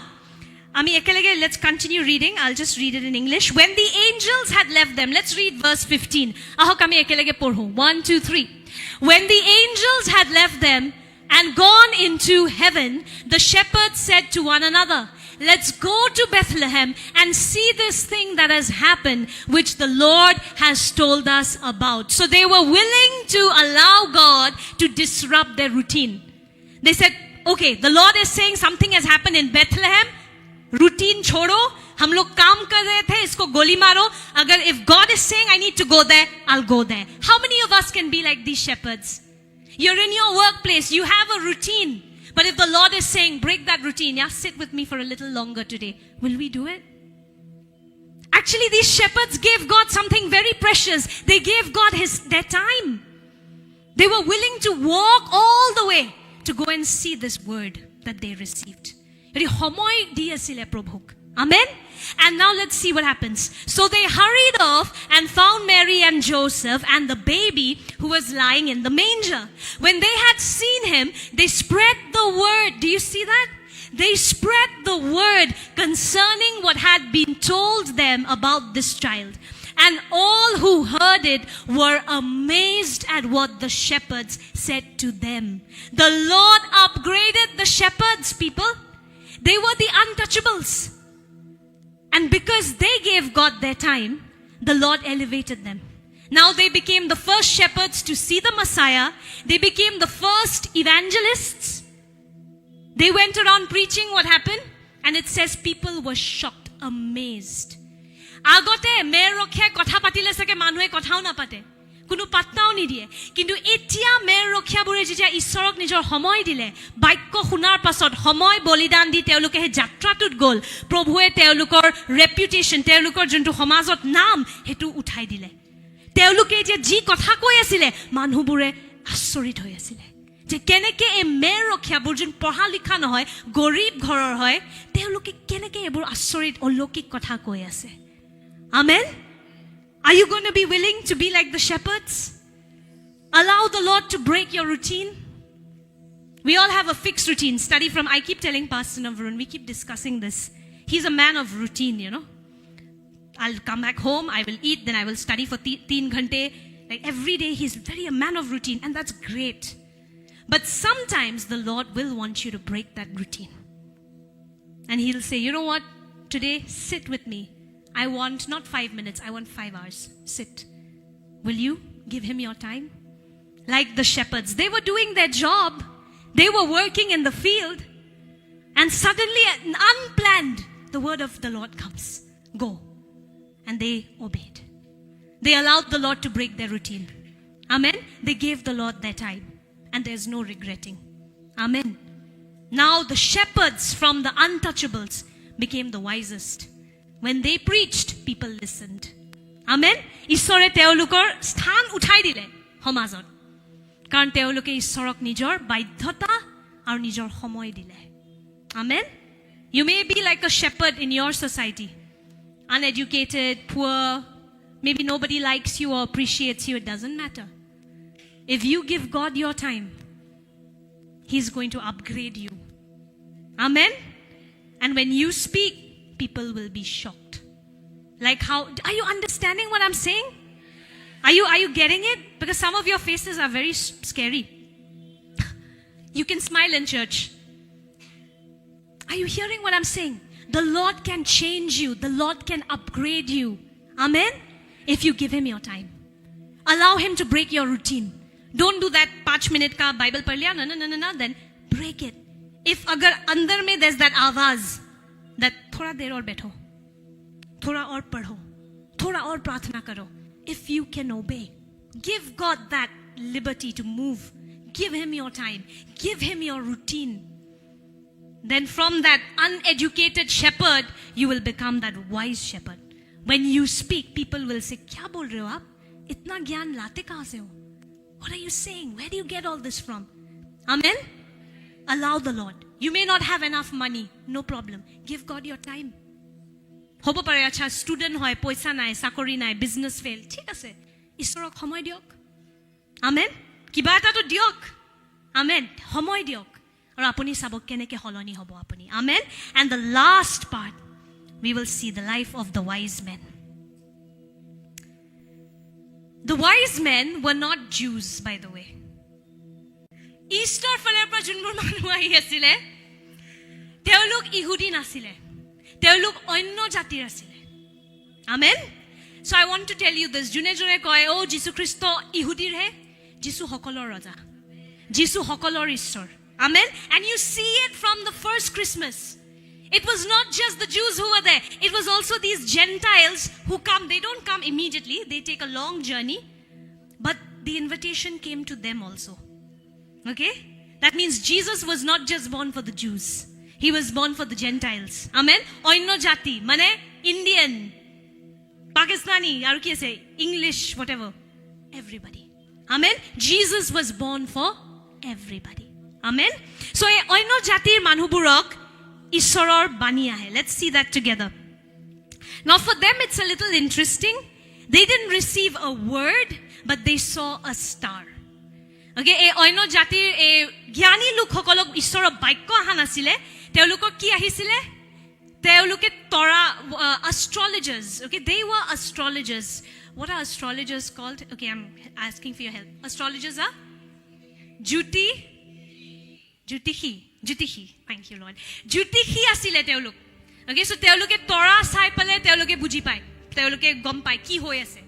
let's continue reading. I'll just read it in English. When the angels had left them, let's read verse 15. 1, 2, 3. When the angels had left them and gone into heaven, the shepherds said to one another, "Let's go to Bethlehem and see this thing that has happened, which the Lord has told us about." So they were willing to allow God to disrupt their routine. They said, okay, the Lord is saying something has happened in Bethlehem. Routine छोड़ो, हम लोग काम कर रहे थे, इसको गोली मारो. अगर if God is saying I need to go there, I'll go there. How many of us can be like these shepherds? You're in your workplace, you have a routine. But if the Lord is saying, break that routine, yeah, sit with me for a little longer today, will we do it? Actually, these shepherds gave God something very precious. They gave God their time. They were willing to walk all the way to go and see this word that they received. সময় দি আছিলে প্ৰভুক, Amen? And now let's see what happens. So they hurried off and found Mary and Joseph and the baby who was lying in the manger. When they had seen him, they spread the word. Do you see that? They spread the word concerning what had been told them about this child. And all who heard it were amazed at what the shepherds said to them. The Lord upgraded the shepherds, people. They were the untouchables. And because they gave God their time, the Lord elevated them. Now they became the first shepherds to see the Messiah. They became the first evangelists. They went around preaching. What happened? And it says people were shocked, amazed. Agote mer rokhe kotha patile sake manue kothao na pate. Kuno pattao nidiye. Kintu etia mer rokhia bure jetia ishorok nijor homoy dile. Baikko hunar pasot homoy bolidan di teuluke he jatratut gol. Probhue teulukor reputation, teulukor juntu homazot nam hetu uthai dile. Teuluke je ji kotha koi asile manhu bure assorit hoy asile. যে কেনেকে এই মেৰ ৰখিয়াবোৰ যোন পঢ়া লিখা নহয় গৰীব ঘৰৰ হয় তেওঁলোকে কেনেকে এইবোৰ আচৰিত অলৌকিক কথা কৈ আছে Amen? Are you going to be willing to be like the shepherds? Allow the Lord to break your routine. We all have a fixed routine. Study from, I keep telling Pastor Navarun, we keep discussing this. He's a man of routine, you know. I'll come back home, I will eat, then I will study for 3 ghante. Like every day, he's very a man of routine, and that's great. But sometimes the Lord will want you to break that routine. And He'll say, you know what? Today, sit with me. I want not 5 minutes, I want 5 hours. Sit. Will you give Him your time? Like the shepherds, they were doing their job. They were working in the field. And suddenly, unplanned, the word of the Lord comes. Go. And they obeyed. They allowed the Lord to break their routine. Amen? They gave the Lord their time. And there's no regretting. Amen. Now the shepherds from the untouchables became the wisest. When they preached, people listened. Amen. Ishore teolukor sthan uthai dile homazot. Karon teoluke ishorok nijor baidhyata aru nijor homoy dile. Amen. You may be like a shepherd in your society. Uneducated, poor, maybe nobody likes you or appreciates you, it doesn't matter. If you give God your time, He's going to upgrade you. Amen? And when you speak, people will be shocked. Like how, are you understanding what I'm saying? Are you getting it? Because some of your faces are very scary. You can smile in church. Are you hearing what I'm saying? The Lord can change you. The Lord can upgrade you. Amen? If you give Him your time. Allow Him to break your routine. Don't do that 5 minute ka Bible पढ़ लिया no, then break it. If अगर अंदर में there's that आवाज that थोड़ा देर और बैठो, थोड़ा और पढ़ो, थोड़ा और प्रार्थना करो. If you can obey, give God that liberty to move. Give Him your time. Give Him your routine. Then from that uneducated shepherd, you will become that wise shepherd. When you speak, people will say, क्या बोल रहे हो आप? इतना ज्ञान लाते कहाँ से हो? What are you saying? Where do you get all this from? Amen? Allow the Lord. You may not have enough money. No problem. Give God your time. Hobo pare acha student hoy, poisa nai, sakori nai, business fail. Thik ase. Ishorok homoy diok. Amen? Kiba eta to diok. Amen. Homoy diok. Aru apuni sabok keneke holoni hobo apuni. Amen? And the last part, we will see the life of the wise men. The wise men were not Jews, by the way. Easter faler pa junbur manu ahi asile, teoluk Ihudi nasile. Teoluk onno jatir asile. Amen? So I want to tell you this. June koy, oh, Jisu Christo Ihudir he. Jisu hokolor raja. Jisu hokolor Ishor. Amen? And you see it from the first Christmas. It was not just the Jews who were there. It was also these Gentiles who come. They don't come immediately. They take a long journey. But the invitation came to them also. Okay? That means Jesus was not just born for the Jews. He was born for the Gentiles. Amen? Oinno jati. Mane Indian. Pakistani. Aru ki ase? English. Whatever. Everybody. Amen? Jesus was born for everybody. Amen? So oinno jatir manhuburok ঈশ্বৰৰ বাণী আহে. Let's see that together. Now for them it's a little interesting. They didn't receive a word, but they saw a star. Okay, এই অন্য জাতিৰ এই জ্ঞানী লোকসকলক ঈশ্বৰৰ বাক্য অহা নাছিলে. তেওঁলোকৰ কি আহিছিলে? তেওঁলোকে তৰা astrologers. Okay, they were astrologers. What are astrologers called? Okay, I'm asking for your help. Astrologers are Jyotishi. Thank you, Lord. Jyotishi asile teoluk. Okay, so teoluke tora sai pale teoluke buji pai. Teoluke gom pai ki hoy ase.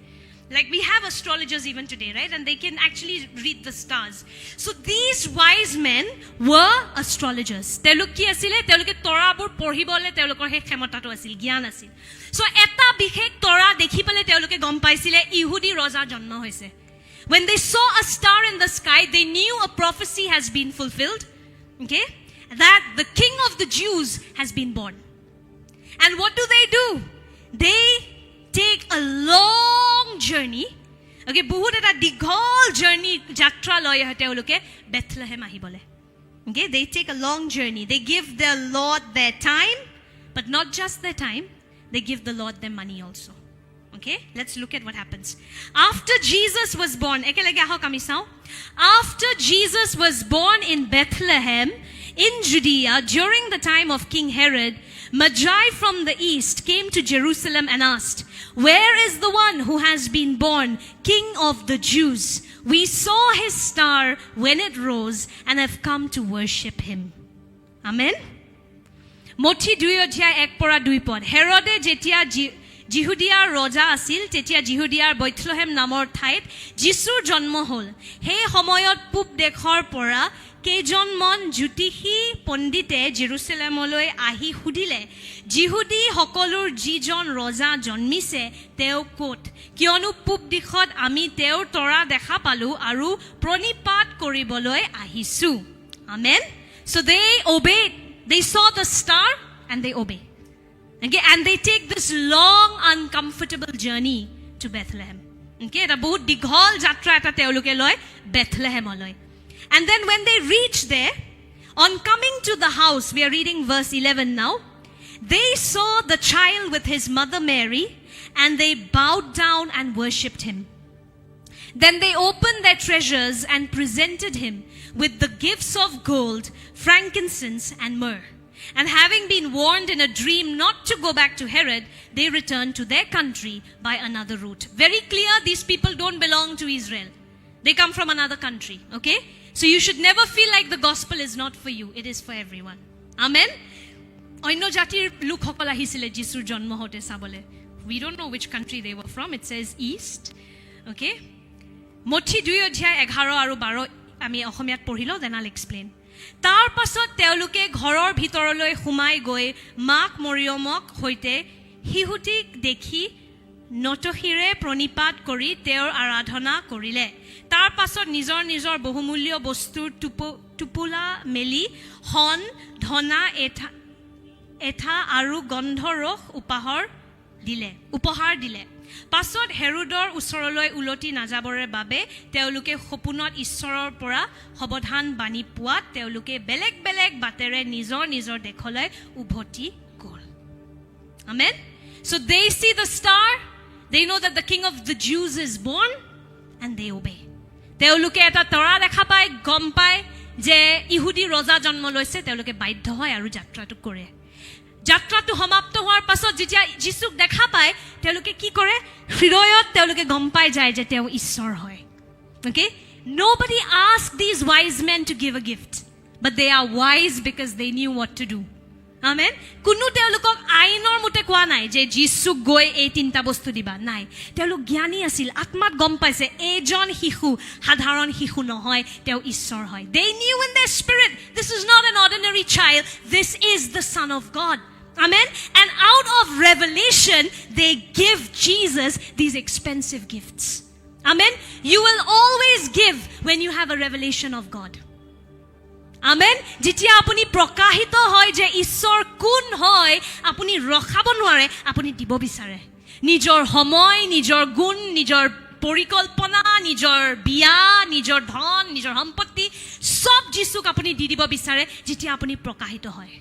Like we have astrologers even today, right? And they can actually read the stars. So these wise men were astrologers. Teluk ki asile? Teluke tora bor porhibole telukor he khemata to asil, gyan asil. So eta bikhek tora dekhi pale teluke gom paisile Ihudi roja janma hoise. When they saw a star in the sky, they knew a prophecy has been fulfilled. Okay? That the king of the Jews has been born. And what do? They take a long journey. Okay, বহুত এটা দীঘল journey যাত্ৰা লৈ তেওঁলোকে Bethlehem আহিবলে. Okay, they take a long journey. They give their Lord their time, but not just their time, they give the Lord their money also. Okay, let's look at what happens. After Jesus was born, ekelege ahok ami sao. After Jesus was born in Bethlehem in Judea during the time of King Herod, Magi from the east came to Jerusalem and asked, "Where is the one who has been born, King of the Jews? We saw his star when it rose and have come to worship him." Amen. Mothi 2 অধ্যায় 1 পৰা 2 পদ. হেৰদে যেতিয়া জিহুদিয়াৰ ৰজা আছিল তেতিয়া জিহুদিয়াৰ Bethlehem নামৰ ঠাইত যীশুৰ জন্ম হ'ল. সেই সময়ত পূব দেশৰ পৰা কেইজনমান জ্যোতিষী পণ্ডিতে জেৰুসালেমলৈ আহি সুধিলে, জিহুদী সকলৰ যিজন ৰজা জন্মিছে তেওঁ ক'ত? কিয়নো পূব দিশত আমি তেওঁৰ তৰা দেখা পালো আৰু প্ৰণিপাত কৰিবলৈ আহিছো. Amen. So they obeyed. They saw the star and they obeyed. Okay, and they take this long uncomfortable journey to Bethlehem. Okay, এটা বহুত দীঘল যাত্ৰা এটা তেওঁলোকে লয় বেথলেহেমলৈ. And then when they reach there, on coming to the house, we are reading verse 11 now, they saw the child with his mother Mary, and they bowed down and worshipped him. Then they opened their treasures and presented him with the gifts of gold, frankincense, and myrrh. And having been warned in a dream not to go back to Herod, they returned to their country by another route. Very clear, these people don't belong to Israel. They come from another country, okay? So you should never feel like the gospel is not for you. It is for everyone. Amen? অন্য জাতিৰ লোকসকল আহিছিলে যীশুৰ জন্ম হওঁতে চাবলৈ. We don't know which country they were from. It says east. Okay? মঠি 2 অধ্যায় 11 আৰু 12 আমি অসমীয়াত পঢ়িলো, then I'll explain. তাৰ পাছত তেওঁলোকে ঘৰৰ ভিতৰলৈ সোমাই গৈ মাক মৰিয়মক সৈতে শিশুটিক দেখি নটহিৰে প্ৰণিপাত কৰি তেওঁৰ আৰাধনা কৰিলে. তাৰ পাছত নিজৰ নিজৰ বহুমূল্য বস্তুৰ টোপোলা মেলি হন ধনা এঠা আৰু গন্ধৰস উপহাৰ দিলে. পাছত হেৰোদৰ ওচৰলৈ উলটি নাযাবৰে বাবে তেওঁলোকে সপোনত ঈশ্বৰৰ পৰা সাৱধান বাণী পোৱাত তেওঁলোকে বেলেগ বেলেগ বাটেৰে নিজৰ নিজৰ দেশলৈ উভতি গ'ল. Amen. So they see the star, they know that the king of the Jews is born, and they obey. তেওঁলোকে এটা তৰা দেখা পায়, গম পায় যে ইহুদী ৰজা জন্ম লৈছে, তেওঁলোকে বাধ্য হয় আৰু যাত্ৰাটো কৰে. যাত্ৰাটো সমাপ্ত হোৱাৰ পাছত যেতিয়া যীশুক দেখা পায় তেওঁলোকে কি কৰে? হৃদয়ত তেওঁলোকে গম পাই যায় যে তেওঁ ঈশ্বৰ হয়. Okay? Nobody asked these wise men to give a gift, but they are wise because they knew what to do. Amen. কোনো তেওঁলোকক আইনৰ মতে কোৱা নাই যে যীশুক গৈ এই তিনটা বস্তু দিবা, নাই. তেওঁলোক জ্ঞানী আছিল, আত্মাত গম পাইছে এইজন শিশু সাধাৰণ শিশু নহয়, তেওঁ ঈশ্বৰ হয়. They knew in their spirit, this is not an ordinary child, this is the Son of God. Amen. And out of revelation, they give Jesus these expensive gifts. Amen. You will always give when you have a revelation of God. Amen. যেতিয়া আপুনি প্ৰকাশিত হয় যে ঈশ্বৰ কোন হয়, আপুনি ৰখাব নোৱাৰে, আপুনি দিব বিচাৰে. নিজৰ সময়, নিজৰ গুণ, নিজৰ পৰিকল্পনা, নিজৰ বিয়া, নিজৰ ধন, নিজৰ সম্পত্তি সব যীশুক আপুনি দি দিব বিচাৰে যেতিয়া আপুনি প্ৰকাশিত হয়.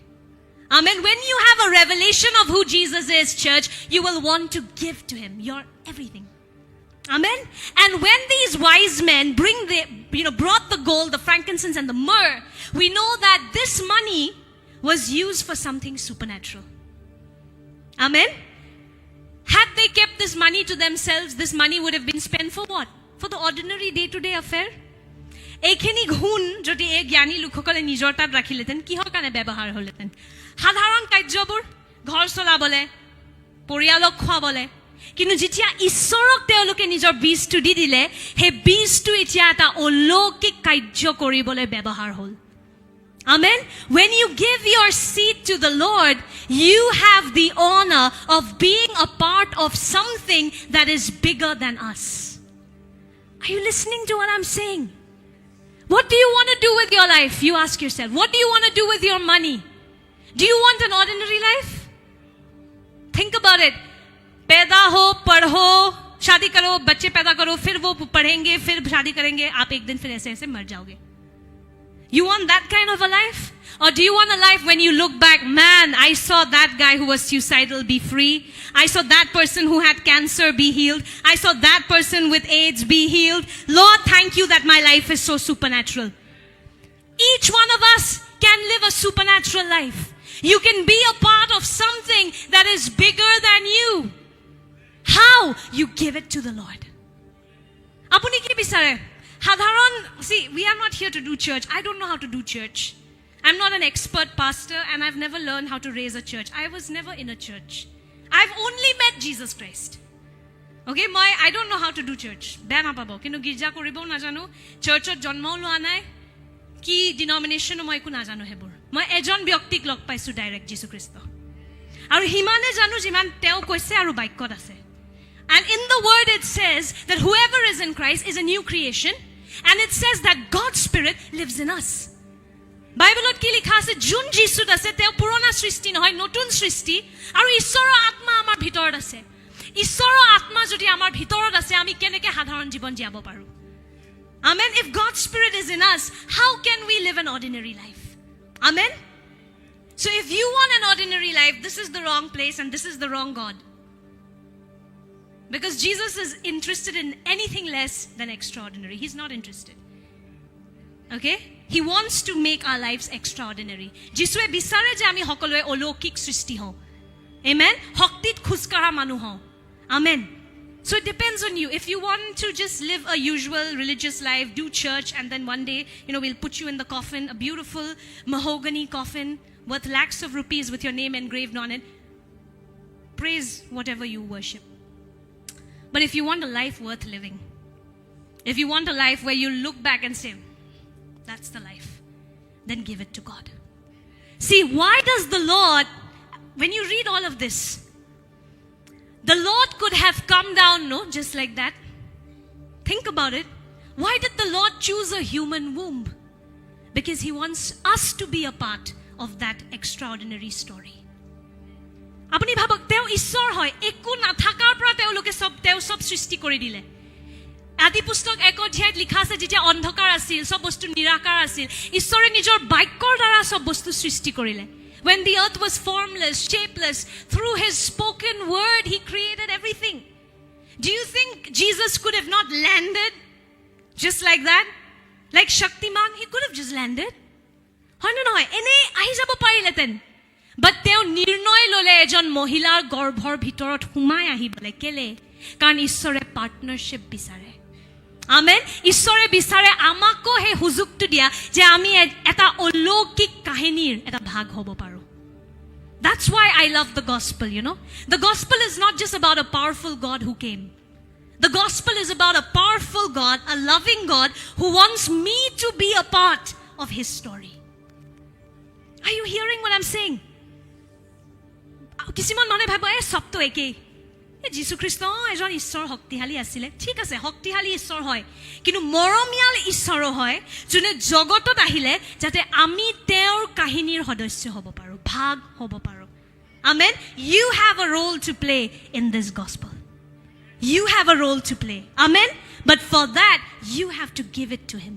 Amen. When you have a revelation of who Jesus is, church, you will want to give to him your everything. Amen. And when these wise men brought the gold, the frankincense and the myrrh, we know that this money was used for something supernatural. Amen. Had they kept this money to themselves, this money would have been spent for what? For the ordinary day-to-day affair. এইখিনি গুণ যদি এই জ্ঞানী লোকসকলে নিজৰ তাত ৰাখিলেতেন কিহৰ কাৰণে ব্যৱহাৰ হ'লেতেন সাধাৰণ কাৰ্যবোৰ ঘৰ চলাবলে পৰিয়ালক খুৱাবলে কিন্তু যেতিয়া ঈশ্বৰক তেওঁলোকে নিজৰ বীজটো দি দিলে সেই বীজটো এতিয়া এটা অলৌকিক কাৰ্য কৰিবলৈ ব্যৱহাৰ হ'ল Amen. When you give your seed to the Lord, you have the honor of being a part of something that is bigger than us. Are you listening to what I'm saying? What do you want to do with your life? You ask yourself. What do you want to do with your money? Do you want an ordinary life? Think about it. पैदा हो, पढ़ो, शादी करो, बच्चे पैदा करो, फिर वो पढ़ेंगे, फिर शादी करेंगे, आप एक दिन फिर ऐसे मर जाओगे. You want that kind of a life? Or do you want a life when you look back, man, I saw that guy who was suicidal be free. I saw that person who had cancer be healed. I saw that person with AIDS be healed. Lord, thank you that my life is so supernatural. Each one of us can live a supernatural life. You can be a part of something that is bigger than you. How? You give it to the Lord. Apuni ki bisare? See, we are not here to do church. I don't know how to do church. I'm not an expert pastor and I've never learned how to raise a church. I was never in a church. I've only met Jesus Christ. Okay, I don't know how to do church. Beya na pabo. Kintu girja koribo na jano. Church ot jonmo loa nai. Ki denomination moi eku na jano hebor. Moi ejon byaktik log paisu direct Jesus Christ. Aru himane janu jiman teo koise aru baikkot ase. And in the word it says that whoever is in Christ is a new creation. And it says that God's Spirit lives in us. Bible ki likha ase jun Jisut ase teo purona srishti nohoy notun srishti aru ishoro atma amar bhitorot ase. Ishoro atma jodi amar bhitorot ase ami keneke sadharon jibon jiabo paru. Amen. If God's Spirit is in us, how can we live an ordinary life? Amen. So if you want an ordinary life, this is the wrong place and this is the wrong God. Because Jesus is interested in anything less than extraordinary. He's not interested. Okay? He wants to make our lives extraordinary. Jisue bisare je ami hokolwe olokik srishti ho. Amen? Hoktit khuskara manu ho. Amen. So it depends on you. If you want to just live a usual religious life, do church, and then one day, we'll put you in the coffin, a beautiful mahogany coffin worth lakhs of rupees with your name engraved on it. Praise whatever you worship. But if you want a life worth living, if you want a life where you look back and say, that's the life, then give it to God. See, why does the Lord, when you read all of this, the Lord could have come down, just like that. Think about it. Why did the Lord choose a human womb? Because He wants us to be a part of that extraordinary story. আপুনি ভাবক তেও ঈশ্বৰ হয় একো নাথাকাৰ পৰা তেওঁলোকে সব সৃষ্টি কৰি দিলে আদি পুস্তক 1 অধ্যায়ত লিখা আছে যেতিয়া অন্ধকাৰ আছিল সব বস্তু নিৰাকাৰ আছিল ঈশ্বৰে নিজৰ বাক্যৰ দ্বাৰা সব বস্তু সৃষ্টি কৰিলে when the earth was formless shapeless through his spoken word he created everything do you think Jesus could have not landed just like that like Shaktiman he could have just landed হয় না নহয় এনে আহি যাব পাৰিলেতেন But teo nirnoy lole ejon mohilar gorbhor bhitorot humai ahibole kele karon ishore partnership bisare amen ishore bisare amako he huzuktu dia je ami eta olokik kahinir eta bhag hobo paru That's why I love the gospel, The gospel is not just about a powerful God who came. The gospel is about a powerful God, a loving God who wants me to be a part of his story. Are you hearing what I'm saying? কিছুমান মানে ভাবে সব তো একেই যীশু খ্ৰীষ্ট এজন ঈশ্বৰ শক্তিশালী আছিল ঠিক আছে শক্তিশালী ঈশ্বৰ হয় কিন্তু মৰমিয়াল ঈশ্বৰ হয় যোনে জগতত আহিলে যাতে আমি তেওঁৰ কাহিনীৰ সদস্য হ'ব পাৰো ভাগ হ'ব পাৰো amen you have a role to play in this gospel you have a role to play amen but for that you have to give it to him